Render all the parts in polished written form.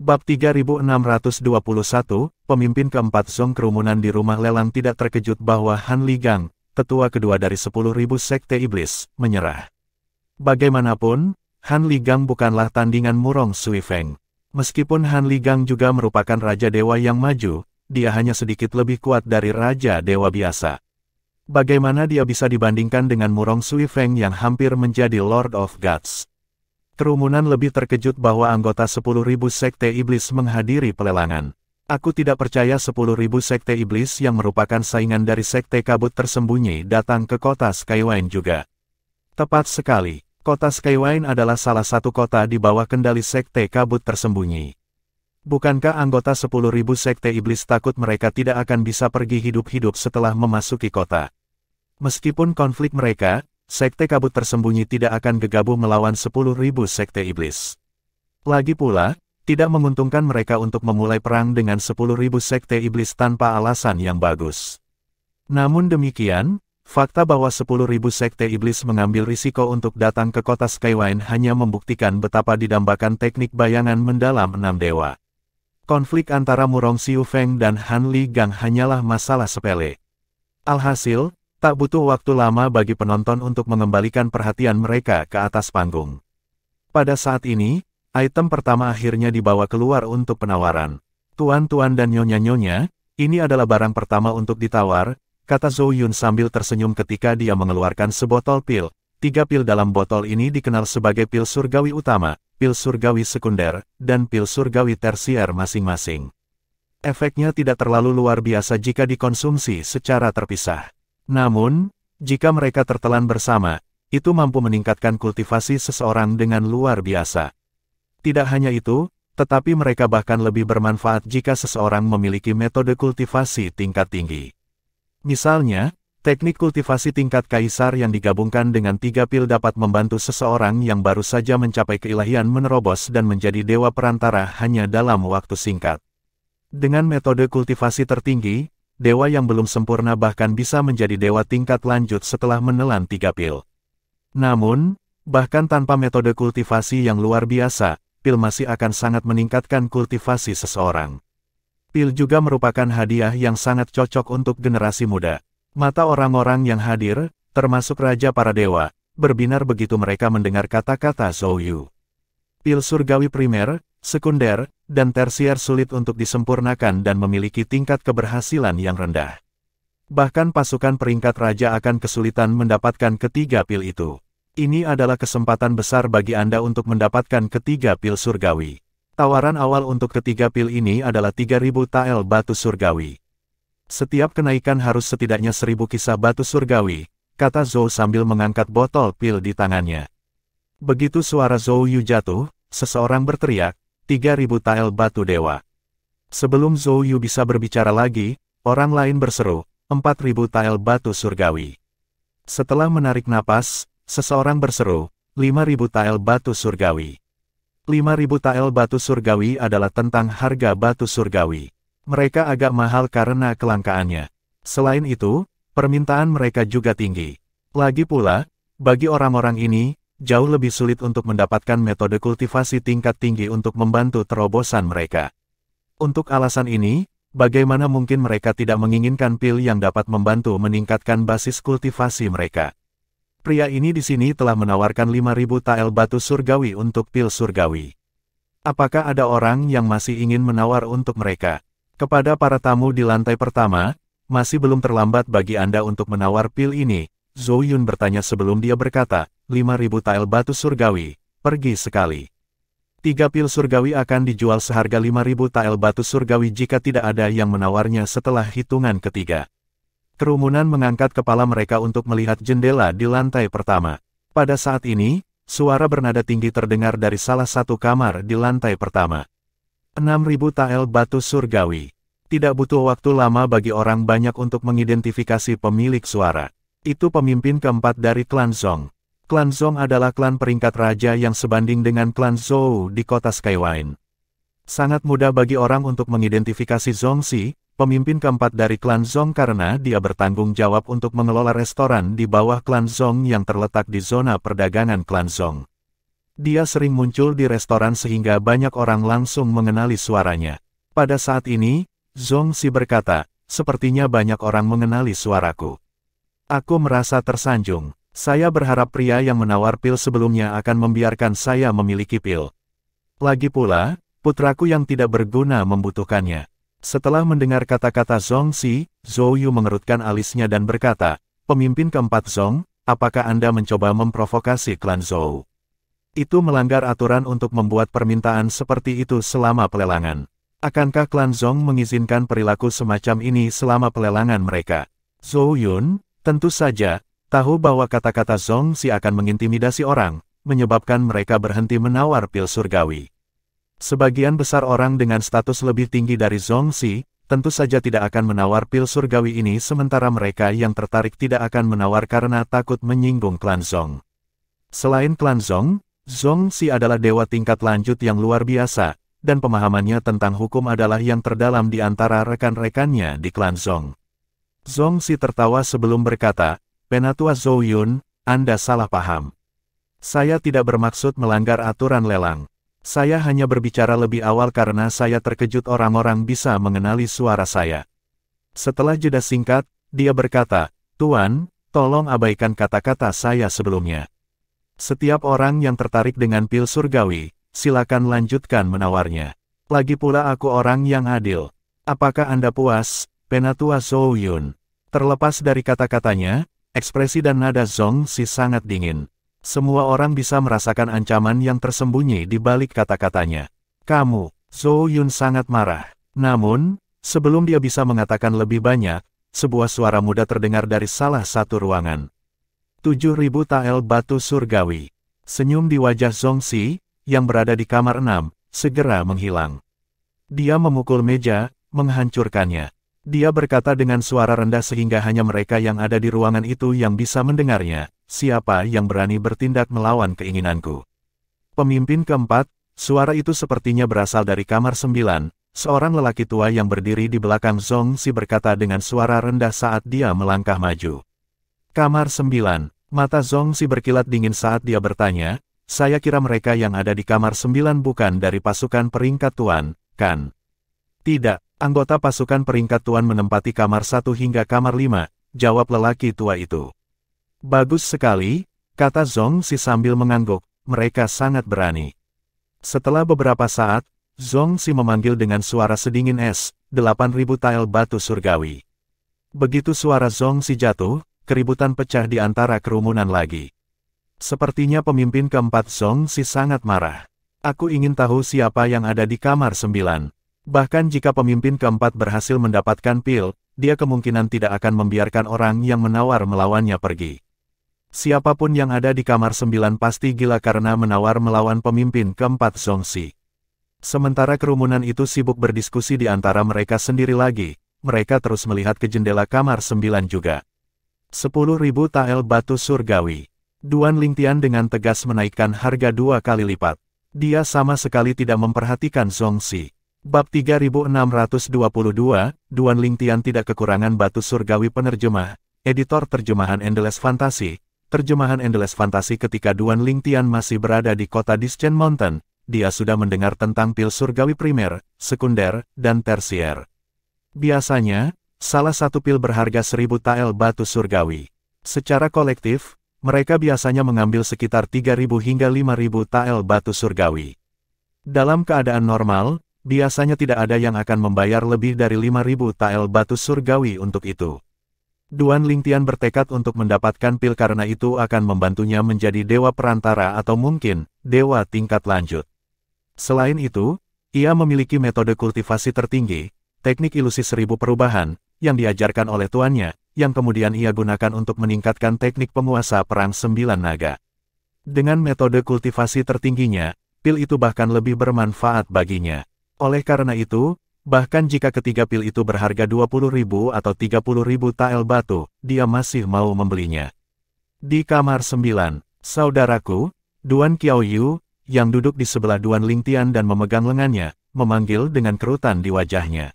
Bab 3621, pemimpin keempat Zong kerumunan di rumah lelang tidak terkejut bahwa Han Ligang, tetua kedua dari 10.000 sekte iblis, menyerah. Bagaimanapun, Han Ligang bukanlah tandingan Murong Sui Feng. Meskipun Han Ligang juga merupakan Raja Dewa yang maju, dia hanya sedikit lebih kuat dari Raja Dewa biasa. Bagaimana dia bisa dibandingkan dengan Murong Sui Feng yang hampir menjadi Lord of Gods? Kerumunan lebih terkejut bahwa anggota 10.000 sekte iblis menghadiri pelelangan. Aku tidak percaya 10.000 sekte iblis yang merupakan saingan dari sekte kabut tersembunyi datang ke kota Skywine juga. Tepat sekali, kota Skywine adalah salah satu kota di bawah kendali sekte kabut tersembunyi. Bukankah anggota 10.000 sekte iblis takut mereka tidak akan bisa pergi hidup-hidup setelah memasuki kota? Meskipun konflik mereka, sekte kabut tersembunyi tidak akan gegabah melawan 10.000 sekte iblis. Lagi pula, tidak menguntungkan mereka untuk memulai perang dengan 10.000 sekte iblis tanpa alasan yang bagus. Namun demikian, fakta bahwa 10.000 sekte iblis mengambil risiko untuk datang ke kota Skywine hanya membuktikan betapa didambakan teknik bayangan mendalam 6 dewa. Konflik antara Murong Sui Feng dan Han Ligang hanyalah masalah sepele. Alhasil, tak butuh waktu lama bagi penonton untuk mengembalikan perhatian mereka ke atas panggung. Pada saat ini, item pertama akhirnya dibawa keluar untuk penawaran. Tuan-tuan dan nyonya-nyonya, ini adalah barang pertama untuk ditawar, kata Zhou Yun sambil tersenyum ketika dia mengeluarkan sebotol pil. 3 pil dalam botol ini dikenal sebagai pil surgawi utama, pil surgawi sekunder, dan pil surgawi tersier masing-masing. Efeknya tidak terlalu luar biasa jika dikonsumsi secara terpisah. Namun, jika mereka tertelan bersama, itu mampu meningkatkan kultivasi seseorang dengan luar biasa. Tidak hanya itu, tetapi mereka bahkan lebih bermanfaat jika seseorang memiliki metode kultivasi tingkat tinggi. Misalnya, teknik kultivasi tingkat kaisar yang digabungkan dengan 3 pil dapat membantu seseorang yang baru saja mencapai keilahian menerobos dan menjadi dewa perantara hanya dalam waktu singkat. Dengan metode kultivasi tertinggi, dewa yang belum sempurna bahkan bisa menjadi dewa tingkat lanjut setelah menelan 3 pil. Namun, bahkan tanpa metode kultivasi yang luar biasa, pil masih akan sangat meningkatkan kultivasi seseorang. Pil juga merupakan hadiah yang sangat cocok untuk generasi muda. Mata orang-orang yang hadir, termasuk Raja para Dewa, berbinar begitu mereka mendengar kata-kata Zhou Yu. Pil surgawi primer, sekunder, dan tersier sulit untuk disempurnakan dan memiliki tingkat keberhasilan yang rendah. Bahkan pasukan peringkat raja akan kesulitan mendapatkan ketiga pil itu. Ini adalah kesempatan besar bagi Anda untuk mendapatkan ketiga pil surgawi. Tawaran awal untuk ketiga pil ini adalah 3.000 tael batu surgawi. Setiap kenaikan harus setidaknya 1.000 kisah batu surgawi, kata Zhou sambil mengangkat botol pil di tangannya. Begitu suara Zhou Yu jatuh, seseorang berteriak, 3.000 tael batu dewa. Sebelum Zhou Yu bisa berbicara lagi, orang lain berseru, 4.000 tael batu surgawi. Setelah menarik napas, seseorang berseru, 5.000 tael batu surgawi. 5.000 tael batu surgawi adalah tentang harga batu surgawi. Mereka agak mahal karena kelangkaannya. Selain itu, permintaan mereka juga tinggi. Lagi pula, bagi orang-orang ini, jauh lebih sulit untuk mendapatkan metode kultivasi tingkat tinggi untuk membantu terobosan mereka. Untuk alasan ini, bagaimana mungkin mereka tidak menginginkan pil yang dapat membantu meningkatkan basis kultivasi mereka? Pria ini di sini telah menawarkan 5.000 tael batu surgawi untuk pil surgawi. Apakah ada orang yang masih ingin menawar untuk mereka? Kepada para tamu di lantai pertama, masih belum terlambat bagi Anda untuk menawar pil ini, Zhou Yun bertanya sebelum dia berkata, 5.000 tael batu surgawi, pergi sekali. 3 pil surgawi akan dijual seharga 5.000 tael batu surgawi jika tidak ada yang menawarnya setelah hitungan ketiga. Kerumunan mengangkat kepala mereka untuk melihat jendela di lantai pertama. Pada saat ini, suara bernada tinggi terdengar dari salah satu kamar di lantai pertama. 6.000 tael batu surgawi. Tidak butuh waktu lama bagi orang banyak untuk mengidentifikasi pemilik suara. Itu pemimpin keempat dari klan Zong. Klan Zong adalah klan peringkat raja yang sebanding dengan klan Zhou di kota Skywine. Sangat mudah bagi orang untuk mengidentifikasi Zongxi, pemimpin keempat dari klan Zong karena dia bertanggung jawab untuk mengelola restoran di bawah klan Zong yang terletak di zona perdagangan klan Zong. Dia sering muncul di restoran sehingga banyak orang langsung mengenali suaranya. Pada saat ini, Zhong Xi berkata, sepertinya banyak orang mengenali suaraku. Aku merasa tersanjung. Saya berharap pria yang menawar pil sebelumnya akan membiarkan saya memiliki pil. Lagi pula, putraku yang tidak berguna membutuhkannya. Setelah mendengar kata-kata Zhong Xi, Zhou Yu mengerutkan alisnya dan berkata, pemimpin keempat Zhong, apakah Anda mencoba memprovokasi klan Zhou? Itu melanggar aturan untuk membuat permintaan seperti itu selama pelelangan. Akankah klan Zhong mengizinkan perilaku semacam ini selama pelelangan mereka? Zhou Yun, tentu saja, tahu bahwa kata-kata Zhong Xi akan mengintimidasi orang, menyebabkan mereka berhenti menawar pil surgawi. Sebagian besar orang dengan status lebih tinggi dari Zhong Xi, tentu saja tidak akan menawar pil surgawi ini sementara mereka yang tertarik tidak akan menawar karena takut menyinggung klan Zhong. Selain klan Zhong, Zhong Xi adalah dewa tingkat lanjut yang luar biasa, dan pemahamannya tentang hukum adalah yang terdalam di antara rekan-rekannya di klan Zhong. Zhong Xi tertawa sebelum berkata, Penatua Zhou Yun, Anda salah paham. Saya tidak bermaksud melanggar aturan lelang. Saya hanya berbicara lebih awal karena saya terkejut orang-orang bisa mengenali suara saya. Setelah jeda singkat, dia berkata, Tuan, tolong abaikan kata-kata saya sebelumnya. Setiap orang yang tertarik dengan pil surgawi, silakan lanjutkan menawarnya. Lagi pula aku orang yang adil. Apakah Anda puas, Penatua Zhou Yun? Terlepas dari kata-katanya, ekspresi dan nada Zhong Xi sangat dingin. Semua orang bisa merasakan ancaman yang tersembunyi di balik kata-katanya. Kamu, Zhou Yun sangat marah. Namun, sebelum dia bisa mengatakan lebih banyak, sebuah suara muda terdengar dari salah satu ruangan. 7.000 tael batu surgawi. Senyum di wajah Zhong Xi, yang berada di kamar 6, segera menghilang. Dia memukul meja, menghancurkannya. Dia berkata dengan suara rendah sehingga hanya mereka yang ada di ruangan itu yang bisa mendengarnya, siapa yang berani bertindak melawan keinginanku. Pemimpin keempat, suara itu sepertinya berasal dari kamar 9, seorang lelaki tua yang berdiri di belakang Zhong Xi berkata dengan suara rendah saat dia melangkah maju. Kamar 9, mata Zhong Xi berkilat dingin saat dia bertanya, saya kira mereka yang ada di kamar 9 bukan dari pasukan peringkat tuan, kan? Tidak. Anggota pasukan peringkat tuan menempati kamar 1 hingga kamar 5, jawab lelaki tua itu. Bagus sekali, kata Zhong Xi sambil mengangguk, mereka sangat berani. Setelah beberapa saat, Zhong Xi memanggil dengan suara sedingin es, 8.000 tael batu surgawi. Begitu suara Zhong Xi jatuh, keributan pecah di antara kerumunan lagi. Sepertinya pemimpin keempat Zhong Xi sangat marah. Aku ingin tahu siapa yang ada di kamar 9. Bahkan jika pemimpin keempat berhasil mendapatkan pil, dia kemungkinan tidak akan membiarkan orang yang menawar melawannya pergi. Siapapun yang ada di kamar 9 pasti gila karena menawar melawan pemimpin keempat Zhong Xi. Sementara kerumunan itu sibuk berdiskusi di antara mereka sendiri lagi, mereka terus melihat ke jendela kamar 9 juga. 10.000 tael batu surgawi. Duan Lingtian dengan tegas menaikkan harga 2 kali lipat. Dia sama sekali tidak memperhatikan Zhong Xi. Bab 3622, Duan Lingtian tidak kekurangan batu surgawi penerjemah, editor terjemahan Endless Fantasy. Terjemahan Endless Fantasy ketika Duan Lingtian masih berada di kota Dischen Mountain, dia sudah mendengar tentang pil surgawi primer, sekunder, dan tersier. Biasanya, salah satu pil berharga 1.000 tael batu surgawi. Secara kolektif, mereka biasanya mengambil sekitar 3.000 hingga 5.000 tael batu surgawi. Dalam keadaan normal, biasanya tidak ada yang akan membayar lebih dari 5.000 tael batu surgawi untuk itu. Duan Lingtian bertekad untuk mendapatkan pil karena itu akan membantunya menjadi dewa perantara atau mungkin, dewa tingkat lanjut. Selain itu, ia memiliki metode kultivasi tertinggi, teknik ilusi 1000 perubahan, yang diajarkan oleh tuannya, yang kemudian ia gunakan untuk meningkatkan teknik penguasa perang 9 naga. Dengan metode kultivasi tertingginya, pil itu bahkan lebih bermanfaat baginya. Oleh karena itu, bahkan jika ketiga pil itu berharga 20.000 atau 30.000 tael batu, dia masih mau membelinya. Di kamar 9, saudaraku, Duan Qiaoyu, yang duduk di sebelah Duan Lingtian dan memegang lengannya, memanggil dengan kerutan di wajahnya.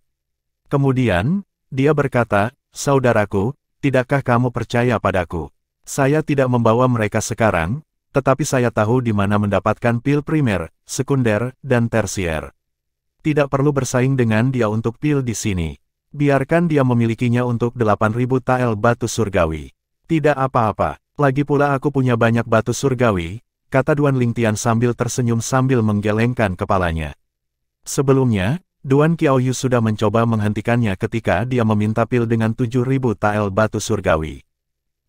Kemudian, dia berkata, saudaraku, tidakkah kamu percaya padaku? Saya tidak membawa mereka sekarang, tetapi saya tahu di mana mendapatkan pil primer, sekunder, dan tersier. Tidak perlu bersaing dengan dia untuk pil di sini. Biarkan dia memilikinya untuk 8.000 tael batu surgawi. Tidak apa-apa, lagi pula aku punya banyak batu surgawi, kata Duan Lingtian sambil tersenyum sambil menggelengkan kepalanya. Sebelumnya, Duan Qiaoyu sudah mencoba menghentikannya ketika dia meminta pil dengan 7.000 tael batu surgawi.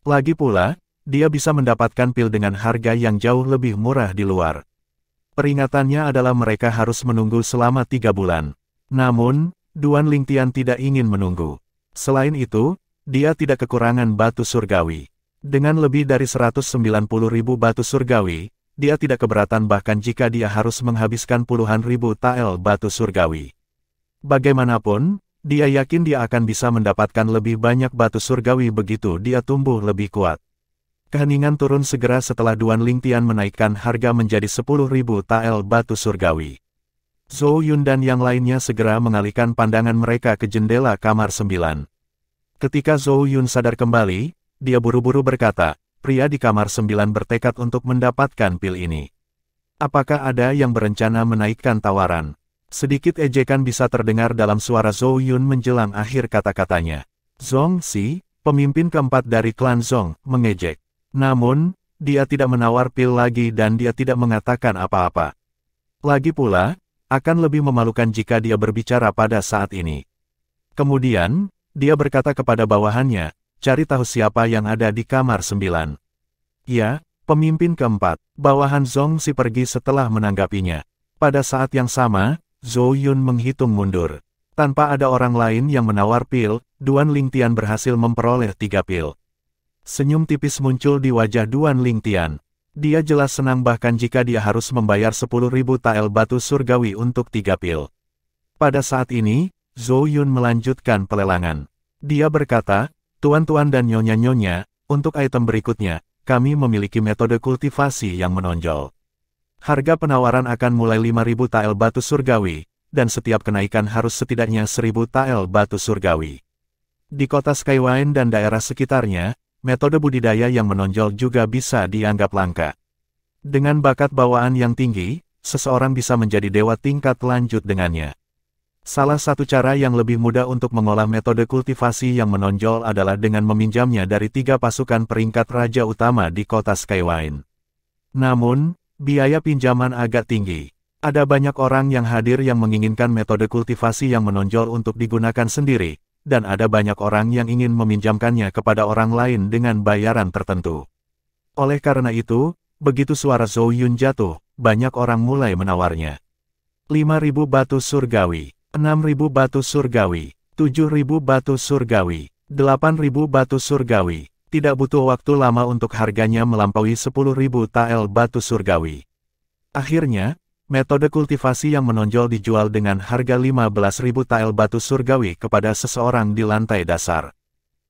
Lagi pula, dia bisa mendapatkan pil dengan harga yang jauh lebih murah di luar. Peringatannya adalah mereka harus menunggu selama 3 bulan. Namun, Duan Lingtian tidak ingin menunggu. Selain itu, dia tidak kekurangan batu surgawi. Dengan lebih dari 190.000 batu surgawi, dia tidak keberatan bahkan jika dia harus menghabiskan puluhan ribu tael batu surgawi. Bagaimanapun, dia yakin dia akan bisa mendapatkan lebih banyak batu surgawi begitu dia tumbuh lebih kuat. Keheningan turun segera setelah Duan Lingtian menaikkan harga menjadi 10.000 tael batu surgawi. Zhou Yun dan yang lainnya segera mengalihkan pandangan mereka ke jendela kamar 9. Ketika Zhou Yun sadar kembali, dia buru-buru berkata, pria di kamar 9 bertekad untuk mendapatkan pil ini. Apakah ada yang berencana menaikkan tawaran? Sedikit ejekan bisa terdengar dalam suara Zhou Yun menjelang akhir kata-katanya. Zhong Xi, pemimpin keempat dari klan Zhong, mengejek. Namun, dia tidak menawar pil lagi dan dia tidak mengatakan apa-apa. Lagi pula, akan lebih memalukan jika dia berbicara pada saat ini. Kemudian, dia berkata kepada bawahannya, cari tahu siapa yang ada di kamar 9. Ya, pemimpin keempat, bawahan Zhong Xi pergi setelah menanggapinya. Pada saat yang sama, Zhou Yun menghitung mundur. Tanpa ada orang lain yang menawar pil, Duan Lingtian berhasil memperoleh 3 pil. Senyum tipis muncul di wajah Duan Lingtian. Dia jelas senang bahkan jika dia harus membayar 10.000 tael batu surgawi untuk 3 pil. Pada saat ini, Zhou Yun melanjutkan pelelangan. Dia berkata, tuan-tuan dan nyonya-nyonya, untuk item berikutnya, kami memiliki metode kultivasi yang menonjol. Harga penawaran akan mulai 5.000 tael batu surgawi, dan setiap kenaikan harus setidaknya 1.000 tael batu surgawi. Di kota Skywine dan daerah sekitarnya, metode budidaya yang menonjol juga bisa dianggap langka. Dengan bakat bawaan yang tinggi, seseorang bisa menjadi dewa tingkat lanjut dengannya. Salah satu cara yang lebih mudah untuk mengolah metode kultivasi yang menonjol adalah dengan meminjamnya dari 3 pasukan peringkat raja utama di kota Skywine. Namun, biaya pinjaman agak tinggi. Ada banyak orang yang hadir yang menginginkan metode kultivasi yang menonjol untuk digunakan sendiri, dan ada banyak orang yang ingin meminjamkannya kepada orang lain dengan bayaran tertentu. Oleh karena itu, begitu suara Zhou Yun jatuh, banyak orang mulai menawarnya. 5.000 batu surgawi, 6.000 batu surgawi, 7.000 batu surgawi, 8.000 batu surgawi. Tidak butuh waktu lama untuk harganya melampaui 10.000 tael batu surgawi. Akhirnya, metode kultivasi yang menonjol dijual dengan harga 15.000 tael batu surgawi kepada seseorang di lantai dasar.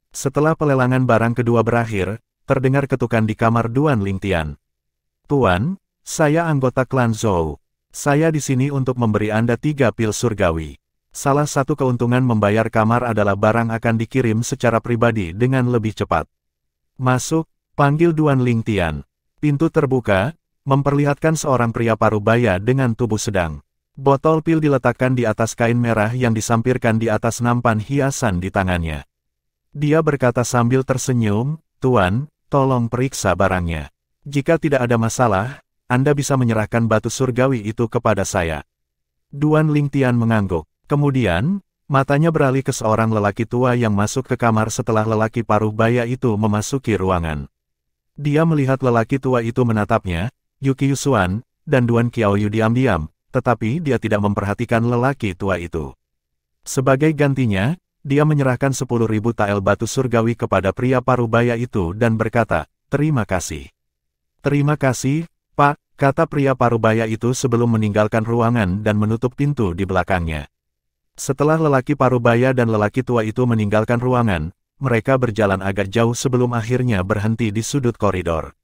Setelah pelelangan barang kedua berakhir, terdengar ketukan di kamar Duan Lingtian. Tuan, saya anggota klan Zhou. Saya di sini untuk memberi Anda 3 pil surgawi. Salah satu keuntungan membayar kamar adalah barang akan dikirim secara pribadi dengan lebih cepat. Masuk, panggil Duan Lingtian. Pintu terbuka, memperlihatkan seorang pria parubaya dengan tubuh sedang. Botol pil diletakkan di atas kain merah yang disampirkan di atas nampan hiasan di tangannya. Dia berkata sambil tersenyum, Tuan, tolong periksa barangnya. Jika tidak ada masalah, Anda bisa menyerahkan batu surgawi itu kepada saya. Duan Lingtian mengangguk. Kemudian, matanya beralih ke seorang lelaki tua yang masuk ke kamar setelah lelaki parubaya itu memasuki ruangan. Dia melihat lelaki tua itu menatapnya, Yuki Yusuan, dan Duan Qiaoyu diam-diam, tetapi dia tidak memperhatikan lelaki tua itu. Sebagai gantinya, dia menyerahkan 10.000 tael batu surgawi kepada pria parubaya itu dan berkata, terima kasih. Terima kasih, Pak, kata pria parubaya itu sebelum meninggalkan ruangan dan menutup pintu di belakangnya. Setelah lelaki parubaya dan lelaki tua itu meninggalkan ruangan, mereka berjalan agak jauh sebelum akhirnya berhenti di sudut koridor.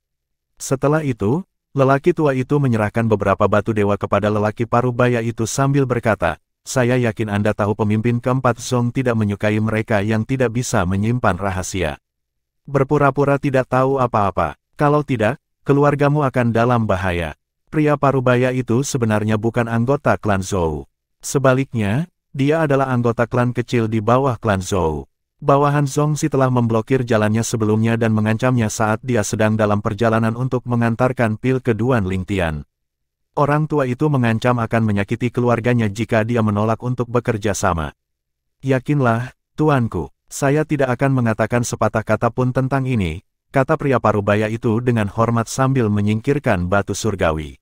Setelah itu, lelaki tua itu menyerahkan beberapa batu dewa kepada lelaki parubaya itu sambil berkata, saya yakin Anda tahu pemimpin keempat Zhong tidak menyukai mereka yang tidak bisa menyimpan rahasia. Berpura-pura tidak tahu apa-apa. Kalau tidak, keluargamu akan dalam bahaya. Pria parubaya itu sebenarnya bukan anggota klan Zhou. Sebaliknya, dia adalah anggota klan kecil di bawah klan Zhou. Bawahan Zongxi telah memblokir jalannya sebelumnya dan mengancamnya saat dia sedang dalam perjalanan untuk mengantarkan pil ke Duan Lingtian. Orang tua itu mengancam akan menyakiti keluarganya jika dia menolak untuk bekerja sama. Yakinlah, tuanku, saya tidak akan mengatakan sepatah kata pun tentang ini, kata pria parubaya itu dengan hormat sambil menyingkirkan batu surgawi.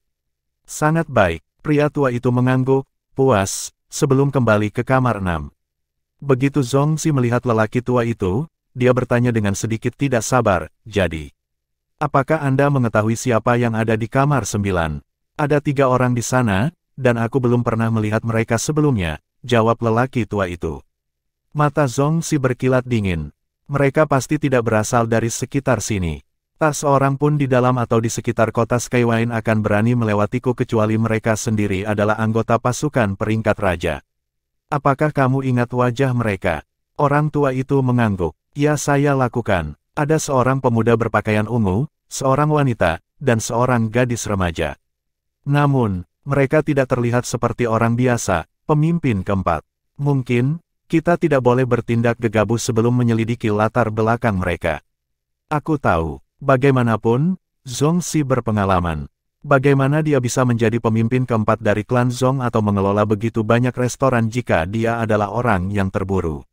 Sangat baik, pria tua itu mengangguk, puas, sebelum kembali ke kamar 6. Begitu Zongxi melihat lelaki tua itu, dia bertanya dengan sedikit tidak sabar, jadi, apakah Anda mengetahui siapa yang ada di kamar 9? Ada 3 orang di sana, dan aku belum pernah melihat mereka sebelumnya, jawab lelaki tua itu. Mata Zongxi berkilat dingin. Mereka pasti tidak berasal dari sekitar sini. Tak seorang pun di dalam atau di sekitar kota Skywine akan berani melewatiku kecuali mereka sendiri adalah anggota pasukan peringkat raja. Apakah kamu ingat wajah mereka? Orang tua itu mengangguk. Ya, saya lakukan. Ada seorang pemuda berpakaian ungu, seorang wanita, dan seorang gadis remaja. Namun, mereka tidak terlihat seperti orang biasa, pemimpin keempat. Mungkin, kita tidak boleh bertindak gegabah sebelum menyelidiki latar belakang mereka. Aku tahu, bagaimanapun, Zongxi berpengalaman. Bagaimana dia bisa menjadi pemimpin keempat dari klan Zong atau mengelola begitu banyak restoran jika dia adalah orang yang terburu.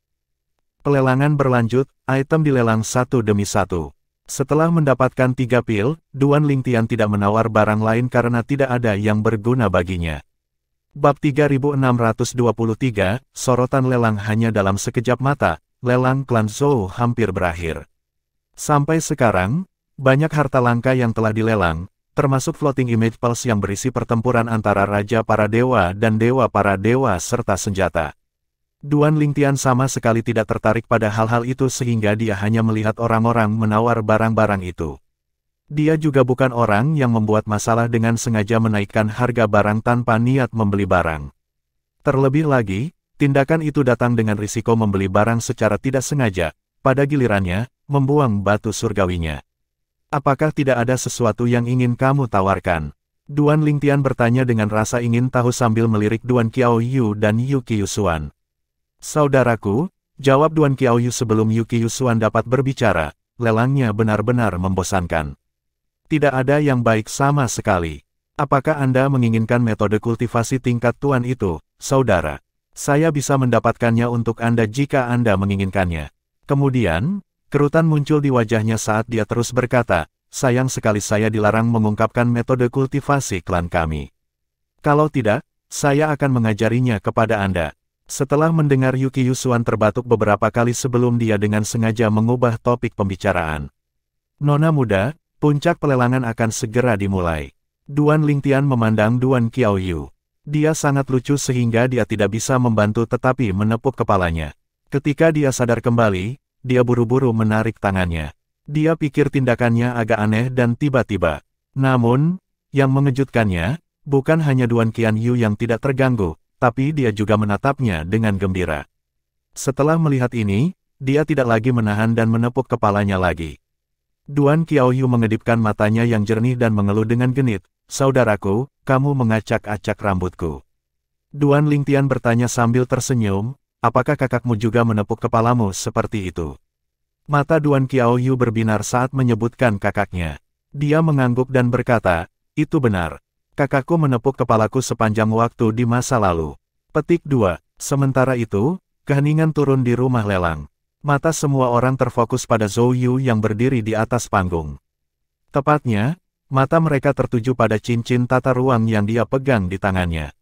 Pelelangan berlanjut, item dilelang satu demi satu. Setelah mendapatkan 3 pil, Duan Lingtian tidak menawar barang lain karena tidak ada yang berguna baginya. Bab 3623, sorotan lelang hanya dalam sekejap mata, lelang klan Zhou hampir berakhir. Sampai sekarang, banyak harta langka yang telah dilelang, termasuk floating image pulse yang berisi pertempuran antara Raja Para Dewa dan Dewa Para Dewa serta senjata. Duan Lingtian sama sekali tidak tertarik pada hal-hal itu sehingga dia hanya melihat orang-orang menawar barang-barang itu. Dia juga bukan orang yang membuat masalah dengan sengaja menaikkan harga barang tanpa niat membeli barang. Terlebih lagi, tindakan itu datang dengan risiko membeli barang secara tidak sengaja, pada gilirannya, membuang batu surgawinya. Apakah tidak ada sesuatu yang ingin kamu tawarkan? Duan Lingtian bertanya dengan rasa ingin tahu sambil melirik Duan Qiaoyu dan Yuki Yusuan. Saudaraku, jawab Duan Qiaoyu sebelum Yuki Yusuan dapat berbicara, lelangnya benar-benar membosankan. Tidak ada yang baik sama sekali. Apakah Anda menginginkan metode kultivasi tingkat Tuan itu, saudara? Saya bisa mendapatkannya untuk Anda jika Anda menginginkannya. Kemudian, kerutan muncul di wajahnya saat dia terus berkata, sayang sekali saya dilarang mengungkapkan metode kultivasi klan kami. Kalau tidak, saya akan mengajarinya kepada Anda. Setelah mendengar Yuki Yusuan terbatuk beberapa kali sebelum dia dengan sengaja mengubah topik pembicaraan. Nona muda, puncak pelelangan akan segera dimulai. Duan Lingtian memandang Duan Qiaoyu. Dia sangat lucu sehingga dia tidak bisa membantu tetapi menepuk kepalanya. Ketika dia sadar kembali, dia buru-buru menarik tangannya. Dia pikir tindakannya agak aneh dan tiba-tiba. Namun, yang mengejutkannya, bukan hanya Duan Qianyu yang tidak terganggu, tapi dia juga menatapnya dengan gembira. Setelah melihat ini, dia tidak lagi menahan dan menepuk kepalanya lagi. Duan Qiaoyu mengedipkan matanya yang jernih dan mengeluh dengan genit, saudaraku, kamu mengacak-acak rambutku. Duan Lingtian bertanya sambil tersenyum, apakah kakakmu juga menepuk kepalamu seperti itu? Mata Duan Qiaoyu berbinar saat menyebutkan kakaknya. Dia mengangguk dan berkata, itu benar. Kakakku menepuk kepalaku sepanjang waktu di masa lalu. Petik 2. Sementara itu, keheningan turun di rumah lelang. Mata semua orang terfokus pada Zhou Yu yang berdiri di atas panggung. Tepatnya, mata mereka tertuju pada cincin tata ruang yang dia pegang di tangannya.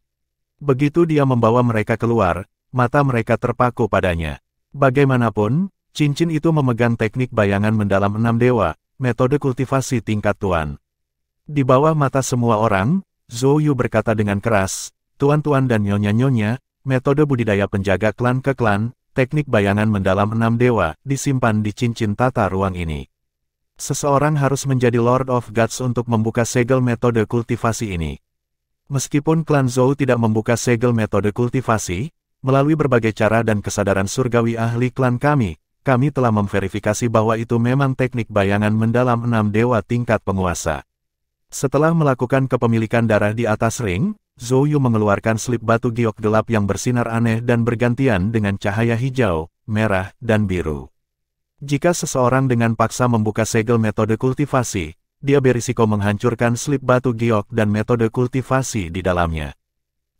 Begitu dia membawa mereka keluar, mata mereka terpaku padanya. Bagaimanapun, cincin itu memegang teknik bayangan mendalam 6 dewa, metode kultivasi tingkat Tuan. Di bawah mata semua orang, Zhou Yu berkata dengan keras, Tuan-tuan dan nyonya-nyonya, metode budidaya penjaga klan ke klan, teknik bayangan mendalam 6 dewa, disimpan di cincin tata ruang ini. Seseorang harus menjadi Lord of Gods untuk membuka segel metode kultivasi ini. Meskipun klan Zhou tidak membuka segel metode kultivasi, melalui berbagai cara dan kesadaran surgawi ahli klan kami telah memverifikasi bahwa itu memang teknik bayangan mendalam 6 dewa tingkat penguasa. Setelah melakukan kepemilikan darah di atas ring, Zhou Yu mengeluarkan slip batu giok gelap yang bersinar aneh dan bergantian dengan cahaya hijau, merah, dan biru. Jika seseorang dengan paksa membuka segel metode kultivasi, dia berisiko menghancurkan slip batu giok dan metode kultivasi di dalamnya.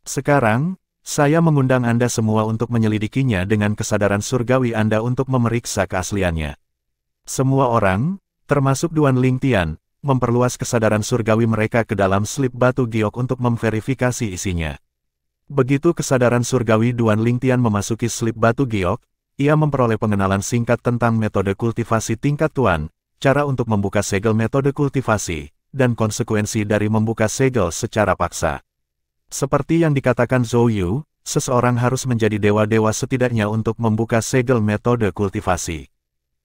Sekarang, saya mengundang Anda semua untuk menyelidikinya dengan kesadaran surgawi Anda untuk memeriksa keasliannya. Semua orang, termasuk Duan Lingtian, memperluas kesadaran surgawi mereka ke dalam slip batu giok untuk memverifikasi isinya. Begitu kesadaran surgawi Duan Lingtian memasuki slip batu giok, ia memperoleh pengenalan singkat tentang metode kultivasi tingkat tuan, cara untuk membuka segel metode kultivasi, dan konsekuensi dari membuka segel secara paksa. Seperti yang dikatakan Zhou Yu, seseorang harus menjadi dewa-dewa setidaknya untuk membuka segel metode kultivasi.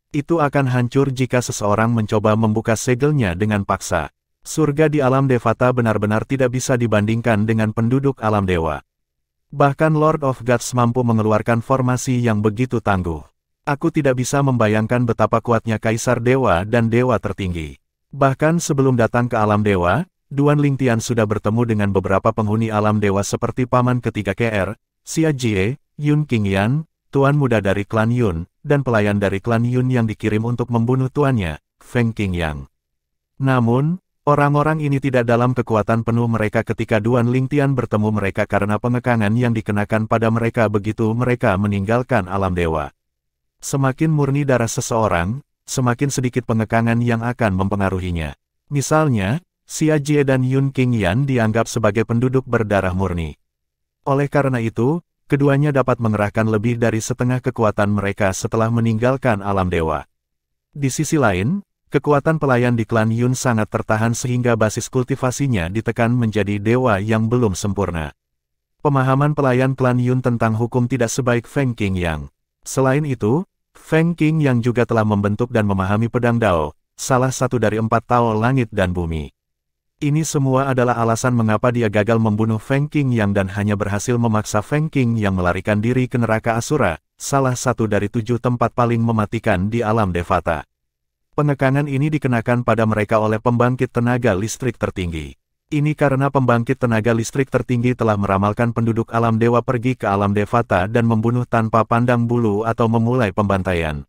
Itu akan hancur jika seseorang mencoba membuka segelnya dengan paksa. Surga di alam Devata benar-benar tidak bisa dibandingkan dengan penduduk alam dewa. Bahkan Lord of Gods mampu mengeluarkan formasi yang begitu tangguh. Aku tidak bisa membayangkan betapa kuatnya Kaisar Dewa dan Dewa tertinggi. Bahkan sebelum datang ke alam dewa, Duan Lingtian sudah bertemu dengan beberapa penghuni alam dewa seperti Paman Ketiga KR, Xia Jie, Yun Qingyan, Tuan Muda dari klan Yun, dan pelayan dari klan Yun yang dikirim untuk membunuh tuannya, Feng Qingyang. Namun, orang-orang ini tidak dalam kekuatan penuh mereka ketika Duan Lingtian bertemu mereka karena pengekangan yang dikenakan pada mereka begitu mereka meninggalkan alam dewa. Semakin murni darah seseorang, semakin sedikit pengekangan yang akan mempengaruhinya. Misalnya, Xia Jie dan Yun Qingyan dianggap sebagai penduduk berdarah murni. Oleh karena itu, keduanya dapat mengerahkan lebih dari setengah kekuatan mereka setelah meninggalkan alam dewa. Di sisi lain, kekuatan pelayan di klan Yun sangat tertahan sehingga basis kultivasinya ditekan menjadi dewa yang belum sempurna. Pemahaman pelayan klan Yun tentang hukum tidak sebaik Feng Qingyang. Selain itu, Feng Qingyang juga telah membentuk dan memahami pedang Dao, salah satu dari 4 Tao langit dan bumi. Ini semua adalah alasan mengapa dia gagal membunuh Feng Qingyang dan hanya berhasil memaksa Feng Qingyang melarikan diri ke neraka Asura, salah satu dari 7 tempat paling mematikan di alam Devata. Pengekangan ini dikenakan pada mereka oleh pembangkit tenaga listrik tertinggi. Ini karena pembangkit tenaga listrik tertinggi telah meramalkan penduduk alam dewa pergi ke alam Devata dan membunuh tanpa pandang bulu atau memulai pembantaian.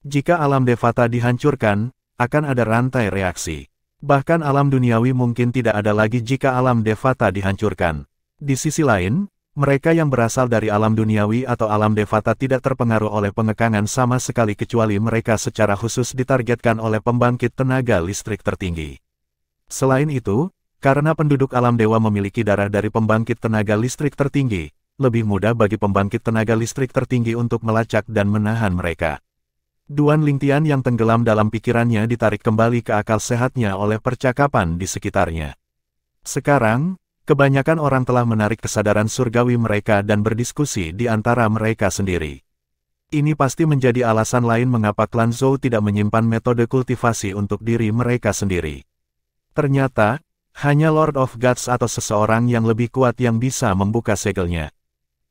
Jika alam Devata dihancurkan, akan ada rantai reaksi. Bahkan alam duniawi mungkin tidak ada lagi jika alam Devata dihancurkan. Di sisi lain, mereka yang berasal dari alam duniawi atau alam Devata tidak terpengaruh oleh pengekangan sama sekali kecuali mereka secara khusus ditargetkan oleh pembangkit tenaga listrik tertinggi. Selain itu, karena penduduk alam dewa memiliki darah dari pembangkit tenaga listrik tertinggi, lebih mudah bagi pembangkit tenaga listrik tertinggi untuk melacak dan menahan mereka. Duan Lingtian yang tenggelam dalam pikirannya ditarik kembali ke akal sehatnya oleh percakapan di sekitarnya. Sekarang, kebanyakan orang telah menarik kesadaran surgawi mereka dan berdiskusi di antara mereka sendiri. Ini pasti menjadi alasan lain mengapa klan Zhou tidak menyimpan metode kultivasi untuk diri mereka sendiri. Ternyata, hanya Lord of Gods atau seseorang yang lebih kuat yang bisa membuka segelnya.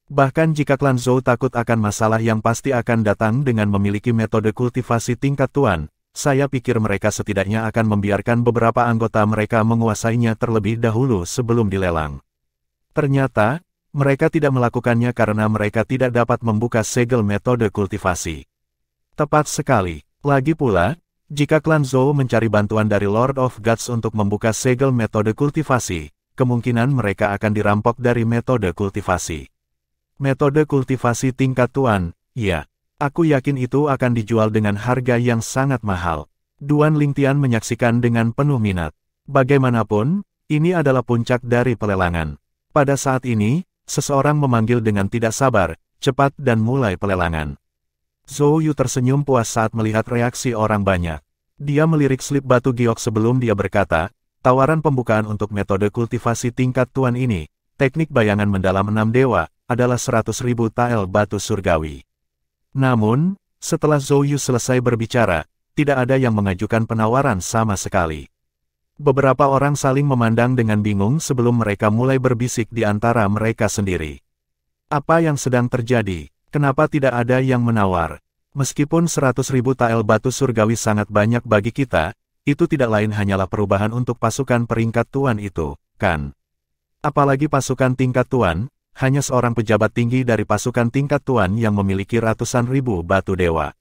Bahkan jika klan Zhou takut akan masalah yang pasti akan datang dengan memiliki metode kultivasi tingkat tuan, saya pikir mereka setidaknya akan membiarkan beberapa anggota mereka menguasainya terlebih dahulu sebelum dilelang. Ternyata, mereka tidak melakukannya karena mereka tidak dapat membuka segel metode kultivasi. Tepat sekali. Lagi pula, jika klan Zhou mencari bantuan dari Lord of Gods untuk membuka segel metode kultivasi, kemungkinan mereka akan dirampok dari metode kultivasi. Metode kultivasi tingkat tuan, ya. Aku yakin itu akan dijual dengan harga yang sangat mahal. Duan Lingtian menyaksikan dengan penuh minat. Bagaimanapun, ini adalah puncak dari pelelangan. Pada saat ini, seseorang memanggil dengan tidak sabar, cepat dan mulai pelelangan. Zhou Yu tersenyum puas saat melihat reaksi orang banyak. Dia melirik slip batu giok sebelum dia berkata, tawaran pembukaan untuk metode kultivasi tingkat tuan ini, teknik bayangan mendalam 6 dewa, adalah 100.000 tael batu surgawi. Namun, setelah Zhou Yu selesai berbicara, tidak ada yang mengajukan penawaran sama sekali. Beberapa orang saling memandang dengan bingung sebelum mereka mulai berbisik di antara mereka sendiri. Apa yang sedang terjadi? Kenapa tidak ada yang menawar? Meskipun 100.000 tael batu surgawi sangat banyak bagi kita, itu tidak lain hanyalah perubahan untuk pasukan peringkat tuan itu, kan? Apalagi pasukan tingkat tuan, hanya seorang pejabat tinggi dari pasukan tingkat tuan yang memiliki ratusan ribu batu dewa.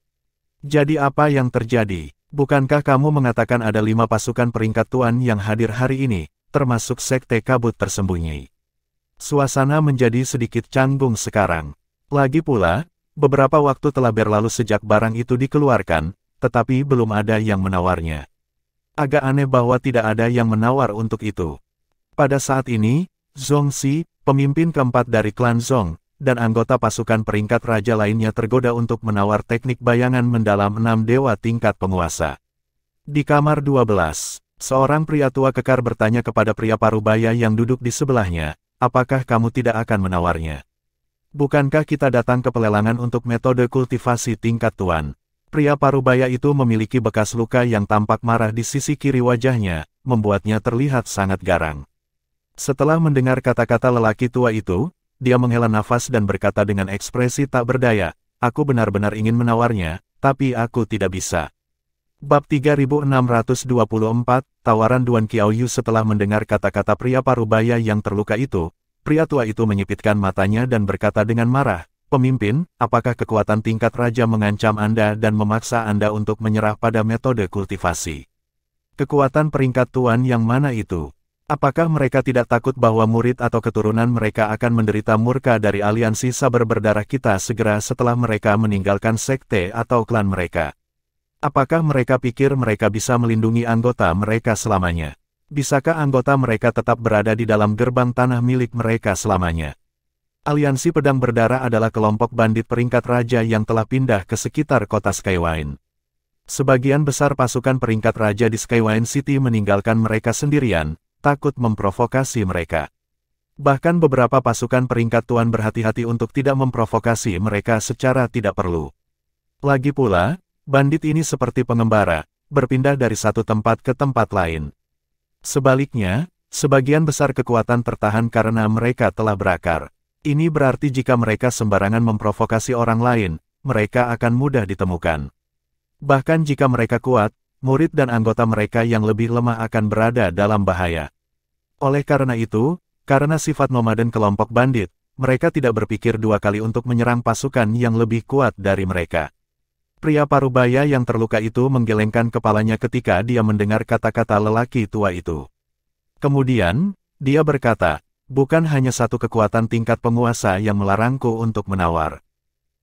Jadi apa yang terjadi? Bukankah kamu mengatakan ada 5 pasukan peringkat tuan yang hadir hari ini, termasuk Sekte Kabut Tersembunyi? Suasana menjadi sedikit canggung sekarang. Lagi pula, beberapa waktu telah berlalu sejak barang itu dikeluarkan, tetapi belum ada yang menawarnya. Agak aneh bahwa tidak ada yang menawar untuk itu. Pada saat ini, Zongxi, pemimpin keempat dari klan Zong, dan anggota pasukan peringkat raja lainnya tergoda untuk menawar teknik bayangan mendalam 6 dewa tingkat penguasa. Di kamar 12, seorang pria tua kekar bertanya kepada pria parubaya yang duduk di sebelahnya, apakah kamu tidak akan menawarnya? Bukankah kita datang ke pelelangan untuk metode kultivasi tingkat tuan? Pria parubaya itu memiliki bekas luka yang tampak marah di sisi kiri wajahnya, membuatnya terlihat sangat garang. Setelah mendengar kata-kata lelaki tua itu, dia menghela nafas dan berkata dengan ekspresi tak berdaya, aku benar-benar ingin menawarnya, tapi aku tidak bisa. Bab 3624, Tawaran Duan Qiaoyu. Setelah mendengar kata-kata pria parubaya yang terluka itu, pria tua itu menyipitkan matanya dan berkata dengan marah, pemimpin, apakah kekuatan tingkat raja mengancam Anda dan memaksa Anda untuk menyerah pada metode kultivasi? Kekuatan peringkat tuan yang mana itu? Apakah mereka tidak takut bahwa murid atau keturunan mereka akan menderita murka dari aliansi saber berdarah kita segera setelah mereka meninggalkan sekte atau klan mereka? Apakah mereka pikir mereka bisa melindungi anggota mereka selamanya? Bisakah anggota mereka tetap berada di dalam gerbang tanah milik mereka selamanya? Aliansi Pedang Berdarah adalah kelompok bandit peringkat raja yang telah pindah ke sekitar kota Skywine. Sebagian besar pasukan peringkat raja di Skywine City meninggalkan mereka sendirian, takut memprovokasi mereka. Bahkan beberapa pasukan peringkat tuan berhati-hati untuk tidak memprovokasi mereka secara tidak perlu. Lagi pula, bandit ini seperti pengembara, berpindah dari satu tempat ke tempat lain. Sebaliknya, sebagian besar kekuatan tertahan karena mereka telah berakar. Ini berarti jika mereka sembarangan memprovokasi orang lain, mereka akan mudah ditemukan. Bahkan jika mereka kuat, murid dan anggota mereka yang lebih lemah akan berada dalam bahaya. Oleh karena itu, karena sifat nomaden kelompok bandit, mereka tidak berpikir dua kali untuk menyerang pasukan yang lebih kuat dari mereka. Pria parubaya yang terluka itu menggelengkan kepalanya ketika dia mendengar kata-kata lelaki tua itu. Kemudian, dia berkata, bukan hanya satu kekuatan tingkat penguasa yang melarangku untuk menawar.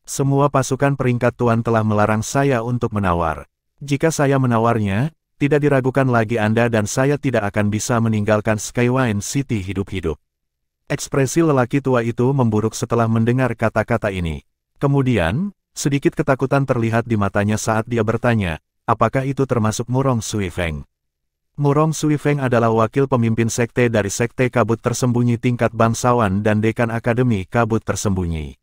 Semua pasukan peringkat tuan telah melarang saya untuk menawar. Jika saya menawarnya, tidak diragukan lagi Anda dan saya tidak akan bisa meninggalkan Skywine City hidup-hidup. Ekspresi lelaki tua itu memburuk setelah mendengar kata-kata ini. Kemudian, sedikit ketakutan terlihat di matanya saat dia bertanya, apakah itu termasuk Murong Suifeng? Murong Suifeng adalah wakil pemimpin sekte dari Sekte Kabut Tersembunyi tingkat bangsawan dan dekan Akademi Kabut Tersembunyi.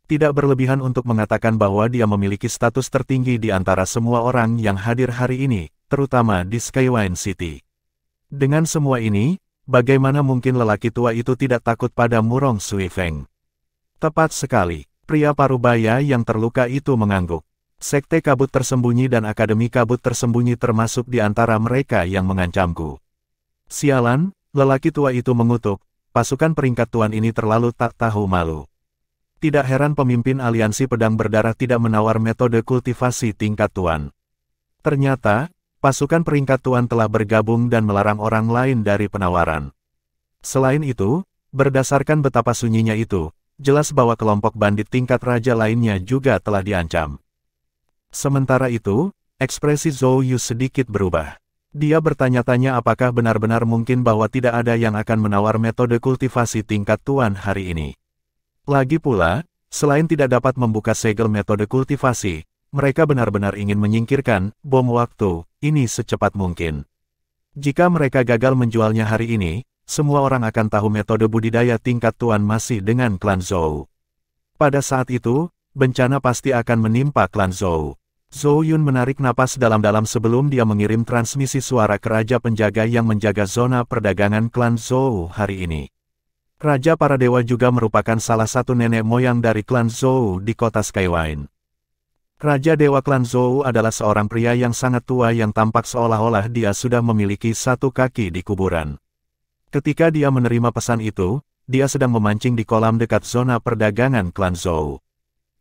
Tidak berlebihan untuk mengatakan bahwa dia memiliki status tertinggi di antara semua orang yang hadir hari ini, terutama di Skywine City. Dengan semua ini, bagaimana mungkin lelaki tua itu tidak takut pada Murong Suifeng? Tepat sekali, pria parubaya yang terluka itu mengangguk. Sekte Kabut Tersembunyi dan Akademi Kabut Tersembunyi termasuk di antara mereka yang mengancamku. Sialan, lelaki tua itu mengutuk, pasukan peringkat tuan ini terlalu tak tahu malu. Tidak heran pemimpin aliansi pedang berdarah tidak menawar metode kultivasi tingkat tuan. Ternyata, pasukan peringkat tuan telah bergabung dan melarang orang lain dari penawaran. Selain itu, berdasarkan betapa sunyinya itu, jelas bahwa kelompok bandit tingkat raja lainnya juga telah diancam. Sementara itu, ekspresi Zhou Yu sedikit berubah. Dia bertanya-tanya apakah benar-benar mungkin bahwa tidak ada yang akan menawar metode kultivasi tingkat tuan hari ini. Lagi pula, selain tidak dapat membuka segel metode kultivasi, mereka benar-benar ingin menyingkirkan bom waktu ini secepat mungkin. Jika mereka gagal menjualnya hari ini, semua orang akan tahu metode budidaya tingkat tuan masih dengan klan Zhou. Pada saat itu, bencana pasti akan menimpa klan Zhou. Zhou Yun menarik napas dalam-dalam sebelum dia mengirim transmisi suara ke Raja Penjaga yang menjaga zona perdagangan klan Zhou hari ini. Raja para dewa juga merupakan salah satu nenek moyang dari klan Zhou di kota Skywine. Raja Dewa Klan Zhou adalah seorang pria yang sangat tua yang tampak seolah-olah dia sudah memiliki satu kaki di kuburan. Ketika dia menerima pesan itu, dia sedang memancing di kolam dekat zona perdagangan Klan Zhou.